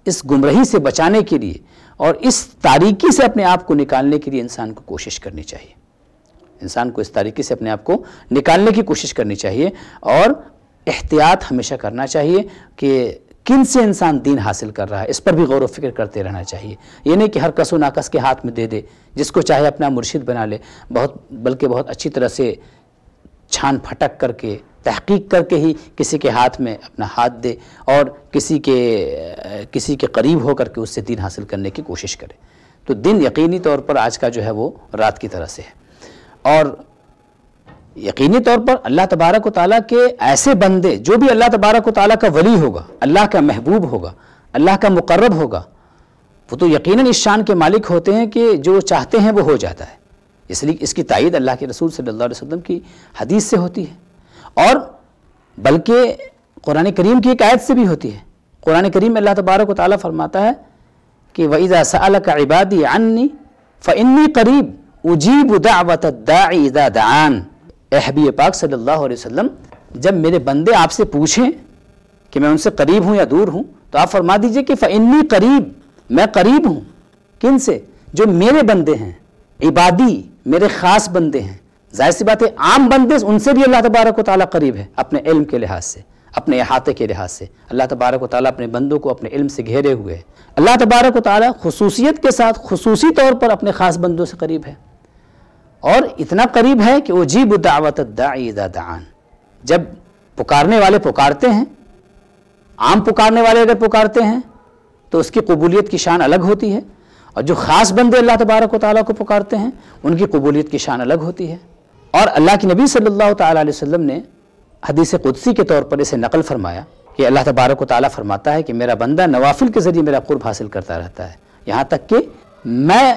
اس گمراہی سے بچانے کے لیے اور اس تاریکی سے اپنے آپ کو نکالنے کے لیے انسان کو کوشش کرنی چاہیے، انسان کو اس تاریکی سے اپنے آپ کو نکالنے کی کوشش کرنی چاہیے، اور احتیاط ہمیشہ کرنا چاہیے کہ کن سے انسان دین حاصل کر رہا ہے، اس پر بھی غور و فکر کرتے رہنا چاہیے۔ یہ نہیں کہ ہر کس و ناکس کے ہاتھ میں دے دے، جس کو چاہے اپنا مرشد بنا لے، بلکہ بہت اچھی طرح سے چھان پھٹک کر کے تحقیق کر کے ہی کسی کے ہاتھ میں اپنا ہاتھ دے، اور کسی کے قریب ہو کر کے اس سے دین حاصل کرنے کی کوشش کرے۔ تو دن یقینی طور پر آج کا جو ہے وہ رات کی طرح سے ہے، اور یقینی طور پر اللہ تبارک و تعالیٰ کے ایسے بندے جو بھی اللہ تبارک و تعالیٰ کا ولی ہوگا، اللہ کا محبوب ہوگا، اللہ کا مقرب ہوگا، وہ تو یقیناً اس شان کے مالک ہوتے ہیں کہ جو چاہتے ہیں وہ ہو جاتا ہے۔ اس لیے اس کی تائید اللہ کے رسول صلی اللہ علیہ وسلم کی حدیث سے ہوتی ہے، اور بلکہ قرآن کریم کی ایک آیت سے بھی ہوتی ہے۔ قرآن کریم میں اللہ تبارک و تعالیٰ فرماتا ہے کہ وَإِذَا سَأَلَكَ عِبَادِي عَنِّي فَإِنِّي قَرِيبٌ أُجِيبُ دَعْوَةَ الدَّاعِ إِذَا دَعَانِ۔ اے حبیب پاک صلی اللہ علیہ وسلم، جب میرے بندے آپ سے پوچھیں کہ میں ان سے قریب ہوں یا دور ہوں، تو آپ فرما دیجئے کہ فَإِنِّي قریب، میں قریب ہوں۔ کن سے؟ جو میرے بندے ہیں، عبادی، میرے خاص بندے ہیں۔ ظاہر سی بات ہے عام بندے ان سے بھی اللہ تبارک و تعالیٰ قریب ہے، اپنے علم کے لحاظ سے، اپنے احاطے کے لحاظ سے۔ اللہ تبارک و تعالیٰ اپنے بندوں کو اپنے علم سے گھیرے ہوئے ہے۔ اللہ تبارک و تعالیٰ خصوصیت کے ساتھ خصوصی طور پر اپنے خاص بندوں سے قریب ہے، اور اتنا قریب ہے کہ اجیب دعوت الداعی اذا دعان۔ جب پکارنے والے پکارتے ہیں، عام پکارنے والے اگر پکارتے ہیں تو اس کی قبولیت کی شان الگ ہوتی ہے، اور جو خاص بندے اللہ تبارک و تعالیٰ کو پکارتے ہیں ان کی قبولیت کی شان الگ ہوتی ہے۔ اور اللہ کے نبی صلی اللہ تعالیٰ علیہ وسلم نے حدیث قدسی کے طور پر اسے نقل فرمایا کہ اللہ تبارک و تعالیٰ فرماتا ہے کہ میرا بندہ نوافل کے ذریعے میرا قرب حاصل کرتا رہتا ہے، یہاں تک کہ میں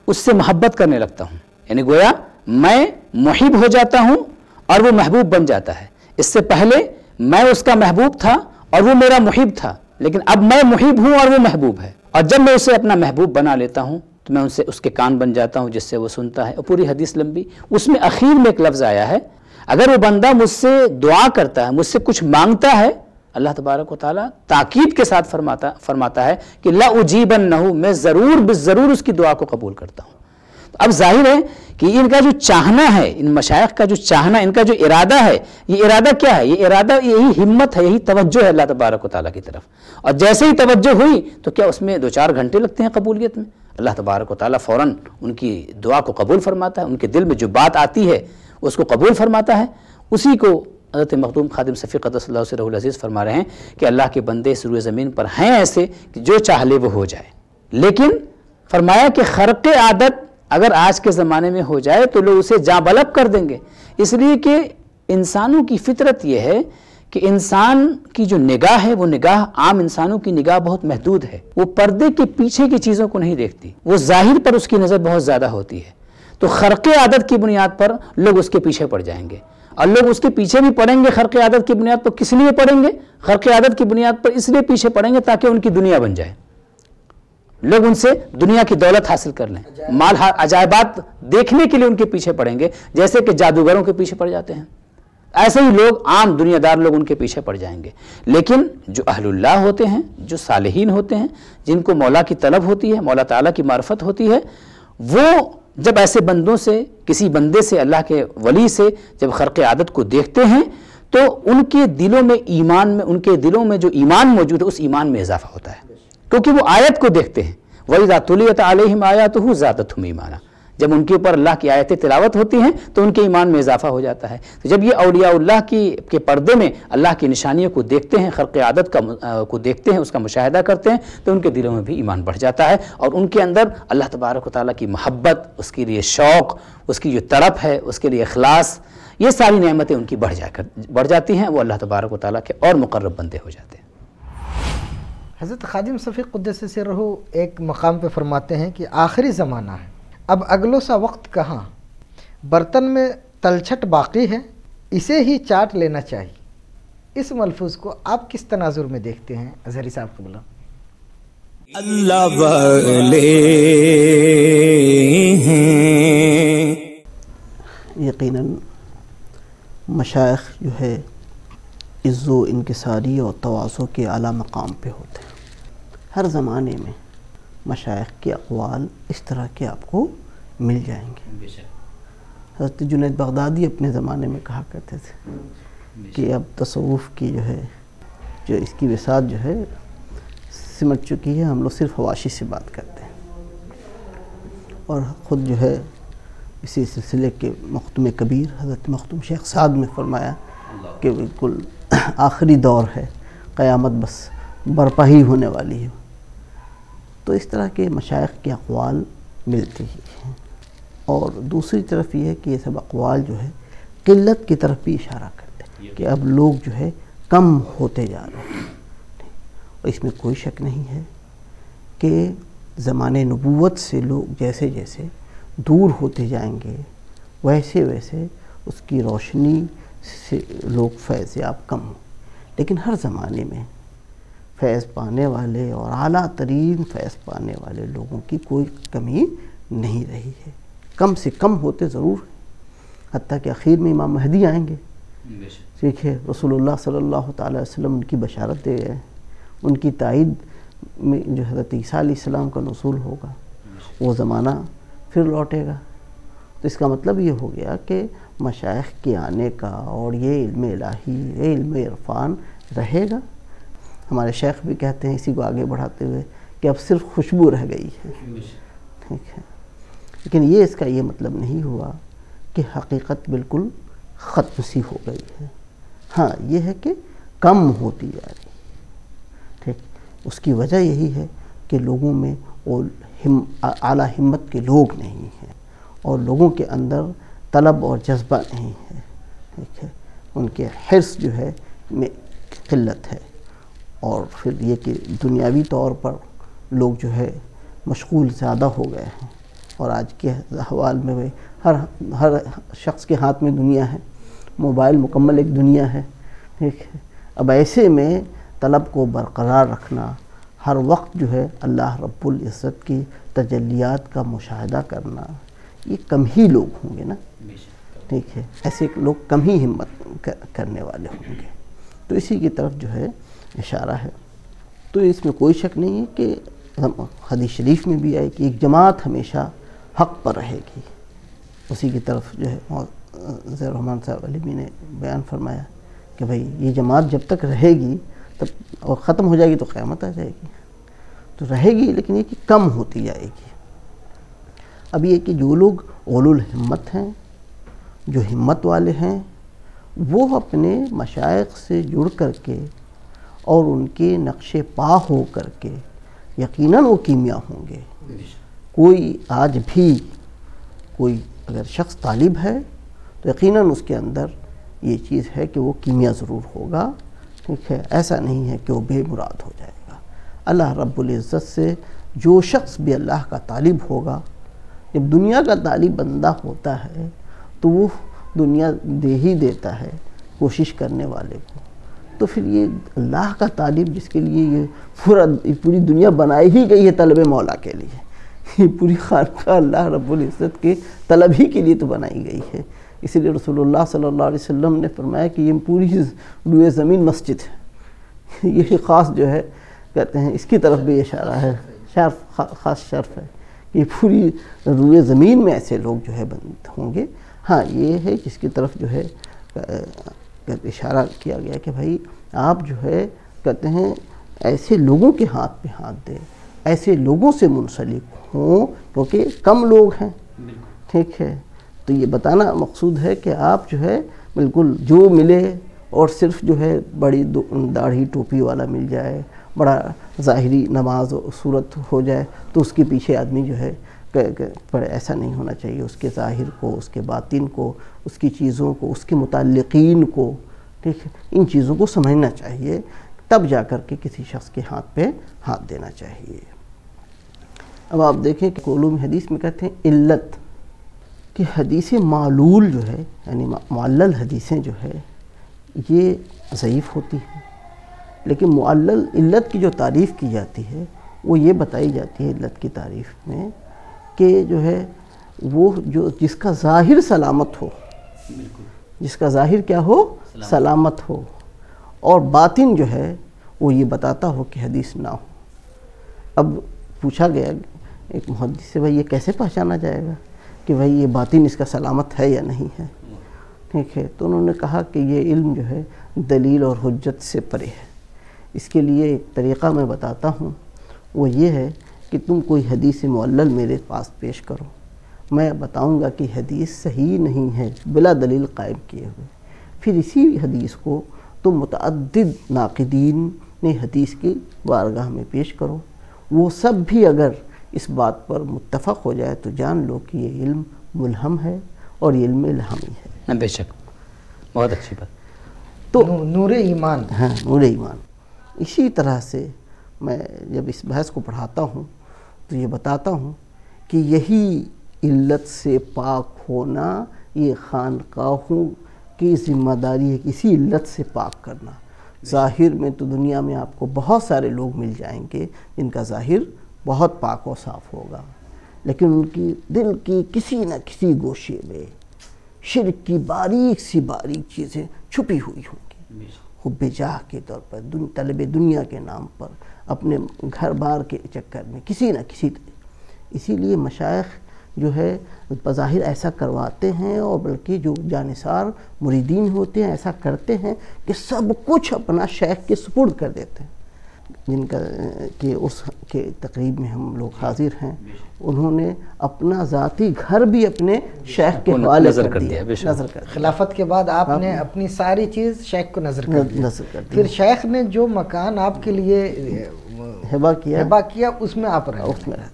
اس سے محبت کرنے لگتا ہوں، یعنی گویا میں محب ہو جاتا ہوں اور وہ محبوب بن جاتا ہے۔ اس سے پہلے میں اس کا محبوب تھا اور وہ میرا محب تھا، لیکن اب میں محب ہوں اور وہ محبوب ہے، اور جب میں اسے اپنا محبوب بنا لیتا ہوں تو میں اس کے کان بن جاتا ہوں جس سے وہ سنتا ہے۔ اور پوری حدیث لمبی، اس میں اخیر میں ایک لفظ آیا ہے، اگر وہ بندہ مجھ سے دعا کرتا ہے، مجھ سے کچھ مانگتا ہے، اللہ تبارک و تعالیٰ تاکید کے ساتھ فرماتا ہے کہ لَأُجِيبَنَّهُ، میں ضرور اس کی دعا کو قبول کرتا ہوں۔ اب ظاہر ہے کہ ان کا جو چاہنا ہے، ان مشائخ کا جو چاہنا، ان کا جو ارادہ ہے، یہ ارادہ کیا ہے؟ یہ ارادہ یہی ہمت ہے، یہی توجہ ہے اللہ تبارک و تعالیٰ کی طرف، اور جیسے ہی توجہ ہوئی تو کیا اس میں 2-4 گھنٹے لگتے ہیں قبولیت میں؟ اللہ تبارک و تعالیٰ فوراً ان کی دعا کو قبول فرماتا ہے، ان کے دل میں جو بات آتی ہے اس کو قبول فرماتا ہے۔ اسی کو حضرت مخدوم خادم صفی قدس اللہ سرہ العزیز فرما رہے ہیں کہ اللہ کے بندے اس روئے زمین پر ہیں ایسے کہ جو چاہ لے وہ ہو جائے، لیکن فرمایا کہ خرق عادت اگر آج کے زمانے میں ہو جائے تو لوگ اسے جاں بلب کر دیں گے، اس لیے کہ انسانوں کی فطرت یہ ہے کہ انسان کی جو نگاہ ہے وہ نگاہ، عام انسانوں کی نگاہ بہت محدود ہے، وہ پردے کے پیچھے کی چیزوں کو نہیں دیکھتی، وہ ظاہر پر اس کی نظر بہت زیادہ ہوتی ہے۔ تو خرق عادت کی بنیاد پر لوگ اس کے پیچھے پڑ جائیں گے، اور لوگ اس کے پیچھے بھی پڑیں گے خرق عادت کی بنیاد پر۔ کس لیے پڑیں گے؟ خرق عادت کی بنیاد پر اس لیے پیچھے پڑیں گے تاکہ ان کی دنیا بن جائے، لوگ ان سے دنیا کی دولت حاصل کر لیں، مال عجائبات دیکھنے کے لیے ان کے پیچھے پڑیں گے، جیسے کہ جادوگروں کے پیچھے پڑ جاتے ہیں، ایسے ہی لوگ عام دنیا دار لوگ ان کے پیچھے پڑ جائیں گے۔ لیکن جو اہل اللہ ہوتے ہیں، جو صالحین ہوتے ہیں، جن کو مولا کی طلب ہوتی ہے، مولا تعالیٰ کی معرفت ہوتی ہے، وہ جب ایسے بندوں سے، کسی بندے سے، اللہ کے ولی سے جب خرق عادت کو دیکھتے ہیں تو ان کے دلوں میں ان کے دلوں میں جو ایمان موجود ہے اس ایمان میں اضافہ ہوتا ہے، کیونکہ وہ آیت کو دیکھتے ہیں۔ وَإِذَا تُلِيَتْ عَلَيْهِمْ آيَاتُهُ زَادَتْهُمْ ایمانا، جب ان کے اوپر اللہ کی آیتیں تلاوت ہوتی ہیں تو ان کے ایمان میں اضافہ ہو جاتا ہے۔ تو جب یہ اولیاء اللہ کے پردے میں اللہ کی نشانیوں کو دیکھتے ہیں، خرق عادت کو دیکھتے ہیں، اس کا مشاہدہ کرتے ہیں، تو ان کے دلوں میں بھی ایمان بڑھ جاتا ہے، اور ان کے اندر اللہ تبارک و تعالیٰ کی محبت، اس کے لیے شوق، اس کی جو تڑپ ہے، اس کے لیے اخلاص، یہ ساری نعمتیں ان کی بڑھ جاتی ہیں، وہ اللہ تبارک و تعالیٰ کے اور مقرب بندے ہو جاتے ہیں۔ حضرت خادم صفی قدس سرہ ایک مقام پہ فرماتے ہیں کہ آخری زمانہ ہے، اب اگلو سا وقت کہاں، برتن میں تلچھٹ باقی ہے، اسے ہی چاٹ لینا چاہیے۔ اس ملفوظ کو آپ کس تناظر میں دیکھتے ہیں اظہری صاحب قبلہ؟ اللہ والے ہیں، یقیناً مشائخ جو ہے عز و انکساری اور تواضع کے اعلیٰ مقام پہ ہوتے ہیں۔ ہر زمانے میں مشائخ کے اقوال اس طرح کے آپ کو مل جائیں گے۔ حضرت جنید بغدادی اپنے زمانے میں کہا کرتے تھے کہ اب تصوف کی جو اس کی وسعت جو ہے سمٹ چکی ہے، ہم لوگ صرف حواشی سے بات کرتے ہیں۔ اور خود جو ہے اسی سلسلے کے مختوم کبیر حضرت مختوم شیخ سعد میں فرمایا کہ بالکل آخری دور ہے، قیامت بس برپا ہی ہونے والی ہے۔ تو اس طرح کے مشائخ کے اقوال ملتے ہی ہیں۔ اور دوسری طرف یہ ہے کہ یہ سب اقوال جو ہے قلت کی طرف بھی اشارہ کرتے ہیں کہ اب لوگ جو ہے کم ہوتے جا رہے ہیں۔ اور اس میں کوئی شک نہیں ہے کہ زمانے نبوت سے لوگ جیسے جیسے دور ہوتے جائیں گے ویسے ویسے اس کی روشنی سے لوگ فیض یاب کم ہوں۔ لیکن ہر زمانے میں فیض پانے والے اور اعلیٰ ترین فیض پانے والے لوگوں کی کوئی کمی نہیں رہی ہے، کم سے کم ہوتے ضرور ہیں، حتیٰ کہ آخر میں امام مہدی آئیں گے۔ ٹھیک ہے، رسول اللہ صلی اللہ تعالی وسلم ان کی بشارت دے گئے، ان کی تائید میں جو حضرت عیسیٰ علیہ السلام کا نزول ہوگا، وہ زمانہ پھر لوٹے گا۔ تو اس کا مطلب یہ ہو گیا کہ مشائخ کے آنے کا اور یہ علم الہی، یہ علم عرفان رہے گا۔ ہمارے شیخ بھی کہتے ہیں اسی کو آگے بڑھاتے ہوئے کہ اب صرف خوشبو رہ گئی ہے، ٹھیک ہے، لیکن یہ اس کا یہ مطلب نہیں ہوا کہ حقیقت بالکل ختم سی ہو گئی ہے۔ ہاں یہ ہے کہ کم ہوتی جا رہی، ٹھیک۔ اس کی وجہ یہی ہے کہ لوگوں میں اعلیٰ ہمت کے لوگ نہیں ہیں اور لوگوں کے اندر طلب اور جذبہ نہیں ہے، ٹھیک ہے، ان کے حرص جو ہے میں قلت ہے۔ اور پھر یہ کہ دنیاوی طور پر لوگ جو ہے مشغول زیادہ ہو گئے ہیں، اور آج کے احوال میں بھی ہر شخص کے ہاتھ میں دنیا ہے، موبائل مکمل ایک دنیا ہے، ٹھیک ہے۔ اب ایسے میں طلب کو برقرار رکھنا، ہر وقت جو ہے اللہ رب العزت کی تجلیات کا مشاہدہ کرنا، یہ کم ہی لوگ ہوں گے نا، ٹھیک ہے، ایسے لوگ کم ہی ہمت کرنے والے ہوں گے۔ تو اسی کی طرف جو ہے اشارہ ہے۔ تو اس میں کوئی شک نہیں ہے کہ حدیث شریف میں بھی آئے کہ ایک جماعت ہمیشہ حق پر رہے گی، اسی کی طرف جو ہے ضیاء الرحمن صاحب علمی نے بیان فرمایا کہ بھئی یہ جماعت جب تک رہے گی تب، اور ختم ہو جائے گی تو قیامت آ جائے گی، تو رہے گی لیکن یہ کہ کم ہوتی جائے گی۔ اب یہ کہ جو لوگ اولو الہمت ہیں، جو ہمت والے ہیں، وہ اپنے مشائخ سے جڑ کر کے اور ان کے نقش پا ہو کر کے یقیناً وہ کیمیا ہوں گے۔ کوئی آج بھی کوئی اگر شخص طالب ہے تو یقیناً اس کے اندر یہ چیز ہے کہ وہ کیمیا ضرور ہوگا، ٹھیک ہے، ایسا نہیں ہے کہ وہ بے مراد ہو جائے گا۔ اللہ رب العزت سے جو شخص بھی اللہ کا طالب ہوگا، جب دنیا کا طالب بندہ ہوتا ہے تو وہ دنیا دے ہی دیتا ہے کوشش کرنے والے کو، تو پھر یہ اللہ کا طالب جس کے لیے یہ پوری دنیا بنائی ہی گئی ہے طلب مولا کے لیے، یہ پوری خانقاہ اللہ رب العزت کے طلب ہی کے لیے تو بنائی گئی ہے۔ اسی لیے رسول اللہ صلی اللہ علیہ وسلم نے فرمایا کہ یہ پوری روئے زمین مسجد ہے، یہ خاص جو ہے کہتے ہیں اس کی طرف بھی اشارہ ہے، شرف، خاص شرف ہے کہ پوری روئے زمین میں ایسے لوگ جو ہے بند ہوں گے۔ ہاں یہ ہے جس کی طرف جو ہے اشارہ کیا گیا کہ بھائی آپ جو ہے کہتے ہیں ایسے لوگوں کے ہاتھ پہ ہاتھ دیں، ایسے لوگوں سے منسلک ہوں، کیونکہ کم لوگ ہیں، ٹھیک ہے۔ تو یہ بتانا مقصود ہے کہ آپ جو ہے بالکل جو ملے اور صرف جو ہے بڑی داڑھی ٹوپی والا مل جائے، بڑا ظاہری نماز و صورت ہو جائے تو اس کے پیچھے آدمی جو ہے پر ایسا نہیں ہونا چاہیے۔ اس کے ظاہر کو، اس کے باطن کو، اس کی چیزوں کو، اس کے متعلقین کو، ٹھیک ہے، ان چیزوں کو سمجھنا چاہیے، تب جا کر کے کسی شخص کے ہاتھ پہ ہاتھ دینا چاہیے۔ اب آپ دیکھیں کہ علوم حدیث میں کہتے ہیں علت، کہ حدیث معلول جو ہے یعنی معلل حدیثیں جو ہے یہ ضعیف ہوتی ہیں، لیکن معلل علت کی جو تعریف کی جاتی ہے وہ یہ بتائی جاتی ہے علت کی تعریف میں کہ جو ہے وہ جو جس کا ظاہر سلامت ہو، جس کا ظاہر کیا ہو، سلامت ہو، اور باطن جو ہے وہ یہ بتاتا ہو کہ حدیث نہ ہو۔ اب پوچھا گیا ایک محدث سے، بھائی یہ کیسے پہچانا جائے گا کہ بھائی یہ باطن اس کا سلامت ہے یا نہیں ہے، ٹھیک ہے؟ تو انہوں نے کہا کہ یہ علم جو ہے دلیل اور حجت سے پرے ہے. اس کے لیے ایک طریقہ میں بتاتا ہوں، وہ یہ ہے کہ تم کوئی حدیث معلل میرے پاس پیش کرو، میں بتاؤں گا کہ حدیث صحیح نہیں ہے بلا دلیل قائم کیے ہوئے، پھر اسی حدیث کو تم متعدد ناقدین نے حدیث کی بارگاہ میں پیش کرو، وہ سب بھی اگر اس بات پر متفق ہو جائے تو جان لو کہ یہ علم ملہم ہے اور یہ علم الہامی ہے. بے شک، بہت اچھی بات. تو نور ایمان. ہاں، نور ایمان. اسی طرح سے میں جب اس بحث کو پڑھاتا ہوں تو یہ بتاتا ہوں کہ یہی علت سے پاک ہونا یہ خانقاہوں کی ذمہ داری ہے، کسی علت سے پاک کرنا. ظاہر میں تو دنیا میں آپ کو بہت سارے لوگ مل جائیں گے جن کا ظاہر بہت پاک و صاف ہوگا، لیکن ان کی دل کی کسی نہ کسی گوشے میں شرک کی باریک سی باریک چیزیں چھپی ہوئی ہوں گی. حب جاہ کے طور پر، طلب دنیا کے نام پر، اپنے گھر بار کے چکر میں کسی نہ کسی اسی لیے مشائخ جو ہے بظاہر ایسا کرواتے ہیں، اور بلکہ جو جانثار مریدین ہوتے ہیں ایسا کرتے ہیں کہ سب کچھ اپنا شیخ کے سپرد کر دیتے ہیں. جن کا کہ اس کے تقریب میں ہم لوگ حاضر ہیں، انہوں نے اپنا ذاتی گھر بھی اپنے شیخ کے حوالے کر دیا. نظر کر خلافت کے بعد آپ نے اپنی ساری چیز شیخ کو نظر کر دیا. پھر شیخ نے جو مکان آپ کے لیے ہبہ کیا اس میں آپ رہتے ہیں.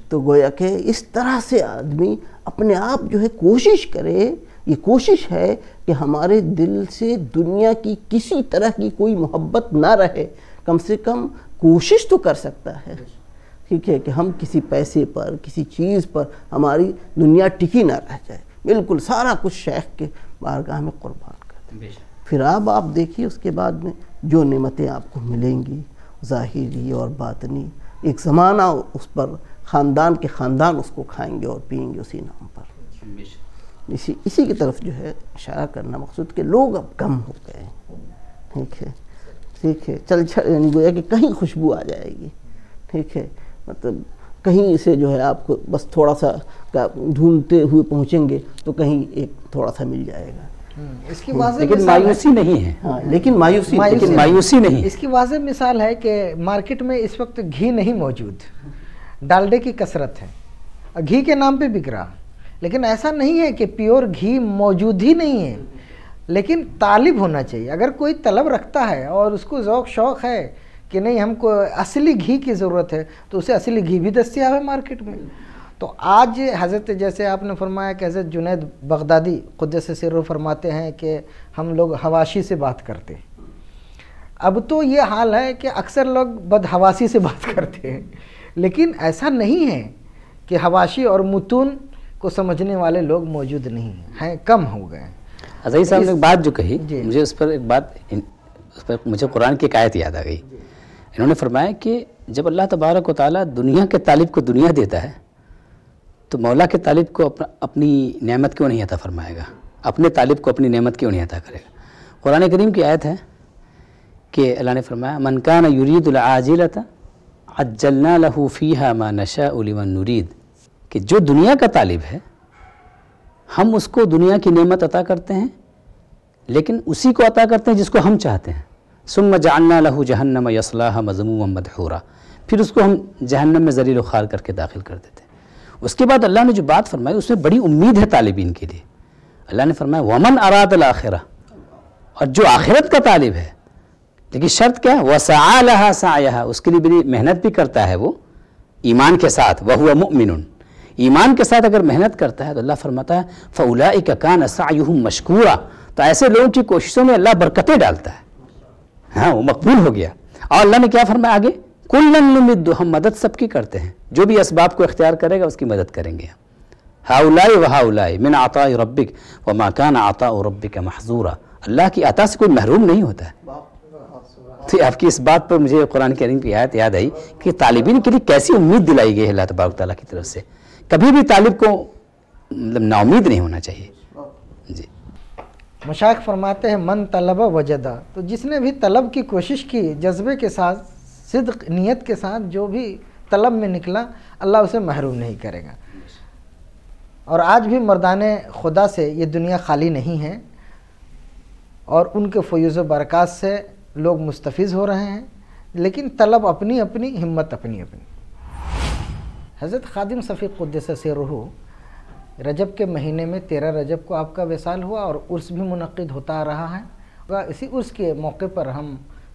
تو گویا کہ اس طرح سے آدمی اپنے آپ جو ہے کوشش کرے، یہ کوشش ہے کہ ہمارے دل سے دنیا کی کسی طرح کی کوئی محبت نہ رہے، کم سے کم کوشش تو کر سکتا ہے، ٹھیک ہے، کہ ہم کسی پیسے پر، کسی چیز پر ہماری دنیا ٹکی نہ رہ جائے، بالکل سارا کچھ شیخ کے بارگاہ میں قربان کر دیں. پھر آپ دیکھیے اس کے بعد میں جو نعمتیں آپ کو ملیں گی ظاہری اور باطنی، ایک زمانہ اس پر خاندان کے خاندان اس کو کھائیں گے اور پئیں گے اسی نام پر. اسی کی طرف جو ہے اشارہ کرنا مقصود کہ لوگ اب کم ہو گئے، ٹھیک ہے، یعنی گویا کہ کہیں خوشبو آ جائے گی، ٹھیک ہے، مطلب کہیں سے جو ہے آپ کو بس تھوڑا سا ڈھونڈتے ہوئے پہنچیں گے تو کہیں ایک تھوڑا سا مل جائے گا. اس کی واضح لیکن مایوسی نہیں ہے. ہاں، لیکن مایوسی نہیں. اس کی واضح مثال ہے کہ مارکیٹ میں اس وقت گھی نہیں موجود، ڈالڈے کی کثرت ہے، گھی کے نام پہ بک رہا، لیکن ایسا نہیں ہے کہ پیور گھی موجود ہی نہیں ہے، لیکن طالب ہونا چاہیے. اگر کوئی طلب رکھتا ہے اور اس کو ذوق شوق ہے کہ نہیں ہم کو اصلی گھی کی ضرورت ہے، تو اسے اصلی گھی بھی دستیاب ہے مارکیٹ میں. تو آج حضرت جیسے آپ نے فرمایا کہ حضرت جنید بغدادی قدس سرہ فرماتے ہیں کہ ہم لوگ حواشی سے بات کرتے ہیں. اب تو یہ حال ہے کہ اکثر لوگ بدحواسی سے بات کرتے ہیں، لیکن ایسا نہیں ہے کہ حواشی اور متون کو سمجھنے والے لوگ موجود نہیں ہیں، کم ہو گئے. عزیز صاحب نے ایک بات جو کہی، مجھے اس پر مجھے قرآن کی ایک آیت یاد آ گئی. انہوں نے فرمایا کہ جب اللہ تبارک و تعالیٰ دنیا کے طالب کو دنیا دیتا ہے تو مولا کے طالب کو اپنی نعمت کیوں نہیں عطا فرمائے گا، اپنے طالب کو اپنی نعمت کیوں نہیں عطا کرے گا. قرآن کریم کی آیت ہے کہ اللہ نے فرمایا من کان یرید العاجلۃ عجلنا له فیہا ما نشاء لمن نرید، کہ جو دنیا کا طالب ہے ہم اس کو دنیا کی نعمت عطا کرتے ہیں، لیکن اسی کو عطا کرتے ہیں جس کو ہم چاہتے ہیں. ثم جعلنا له جہنم یصلاها مذموما مدحورا، پھر اس کو ہم جہنم میں ذلیل و خوار کر کے داخل کر دیتے ہیں. اس کے بعد اللہ نے جو بات فرمائی اس میں بڑی امید ہے طالبین کے لیے. اللہ نے فرمایا ومن اراد الاخرہ، اور جو آخرت کا طالب ہے، لیکن شرط کیا ہے وسعى لها سعيها، اس کے لیے بڑی محنت بھی کرتا ہے وہ ایمان کے ساتھ، وهو مؤمن، ایمان کے ساتھ اگر محنت کرتا ہے تو اللہ فرماتا ہے فاولئک کان سعیهم مشکورا، تو ایسے لوگوں کی کوششوں میں اللہ برکتیں ڈالتا ہے، ہاں وہ مقبول ہو گیا. اور اللہ نے کیا فرمایا آگے کلن نمد، ہم مدد سب کی کرتے ہیں، جو بھی اسباب کو اختیار کرے گا اس کی مدد کریں گے. ہؤلاء وہؤلاء من عطاء ربک وما کان عطاء ربک محظورا، اللہ کی عطا سے کوئی محروم نہیں ہوتا ہے. تو آپ کی اس بات پر مجھے قرآن کریم کی آیت یاد آئی کہ طالبین کے لیے کیسی امید دلائی گئی ہے اللہ تبارک تعالیٰ کی طرف سے. کبھی بھی طالب کو مطلب نا امید نہیں ہونا چاہیے. جی مشائخ فرماتے ہیں من طلب وجدہ، تو جس نے بھی طلب کی کوشش کی جذبے کے ساتھ، صدق نیت کے ساتھ جو بھی طلب میں نکلا اللہ اسے محروم نہیں کرے گا۔ اور آج بھی مردان خدا سے یہ دنیا خالی نہیں ہے، اور ان کے فیوز و برکات سے لوگ مستفیض ہو رہے ہیں، لیکن طلب اپنی اپنی، ہمت اپنی اپنی۔ حضرت خادم صفی قدس سرہ رجب کے مہینے میں 13 رجب کو آپ کا وصال ہوا، اور عرس بھی منعقد ہوتا رہا ہے۔ اسی عرس کے موقع پر ہم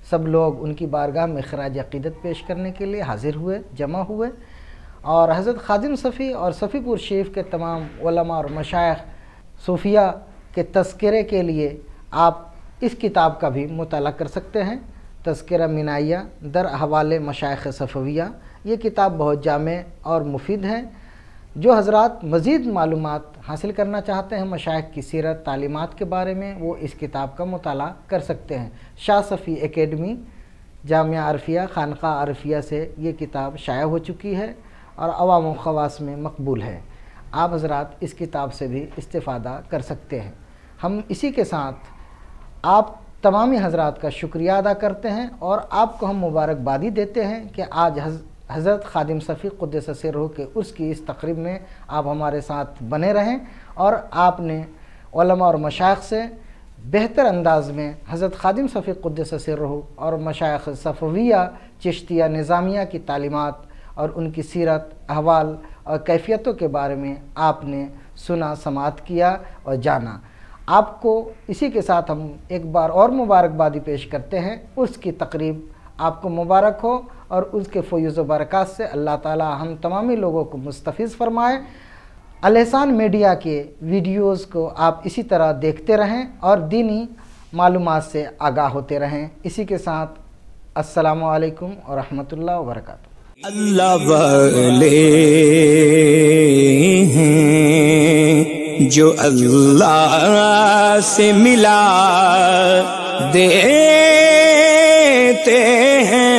سب لوگ ان کی بارگاہ میں خراج عقیدت پیش کرنے کے لیے حاضر ہوئے، جمع ہوئے، اور حضرت خادم صفی اور صفی پور شریف کے تمام علماء اور مشائخ صوفیہ کے تذکرے کے لیے آپ اس کتاب کا بھی مطالعہ کر سکتے ہیں، تذکرہ منائیہ در احوال مشائخ صفویہ۔ یہ کتاب بہت جامع اور مفید ہے۔ جو حضرات مزید معلومات حاصل کرنا چاہتے ہیں مشائخ کی سیرت، تعلیمات کے بارے میں، وہ اس کتاب کا مطالعہ کر سکتے ہیں۔ شاہ صفی اکیڈمی جامعہ عرفیہ خانقاہ عرفیہ سے یہ کتاب شائع ہو چکی ہے اور عوام و خواص میں مقبول ہے۔ آپ حضرات اس کتاب سے بھی استفادہ کر سکتے ہیں۔ ہم اسی کے ساتھ آپ تمامی حضرات کا شکریہ ادا کرتے ہیں، اور آپ کو ہم مبارکبادی دیتے ہیں کہ آج حضرت خادم صفی قدس سرہ کے عرس کی اس تقریب میں آپ ہمارے ساتھ بنے رہیں، اور آپ نے علماء اور مشائخ سے بہتر انداز میں حضرت خادم صفی قدس سرہ اور مشائخ صفویہ چشتیہ نظامیہ کی تعلیمات اور ان کی سیرت، احوال اور کیفیتوں کے بارے میں آپ نے سنا، سماعت کیا اور جانا۔ آپ کو اسی کے ساتھ ہم ایک بار اور مبارکبادی پیش کرتے ہیں۔ عرس کی تقریب آپ کو مبارک ہو، اور اس کے فیوز و برکات سے اللہ تعالی ہم تمامی لوگوں کو مستفیض فرمائے۔ الحسان میڈیا کے ویڈیوز کو آپ اسی طرح دیکھتے رہیں اور دینی معلومات سے آگاہ ہوتے رہیں۔ اسی کے ساتھ السلام علیکم ورحمۃ اللہ وبرکاتہ۔ اللہ والے ہیں جو اللہ سے ملا دیتے ہیں،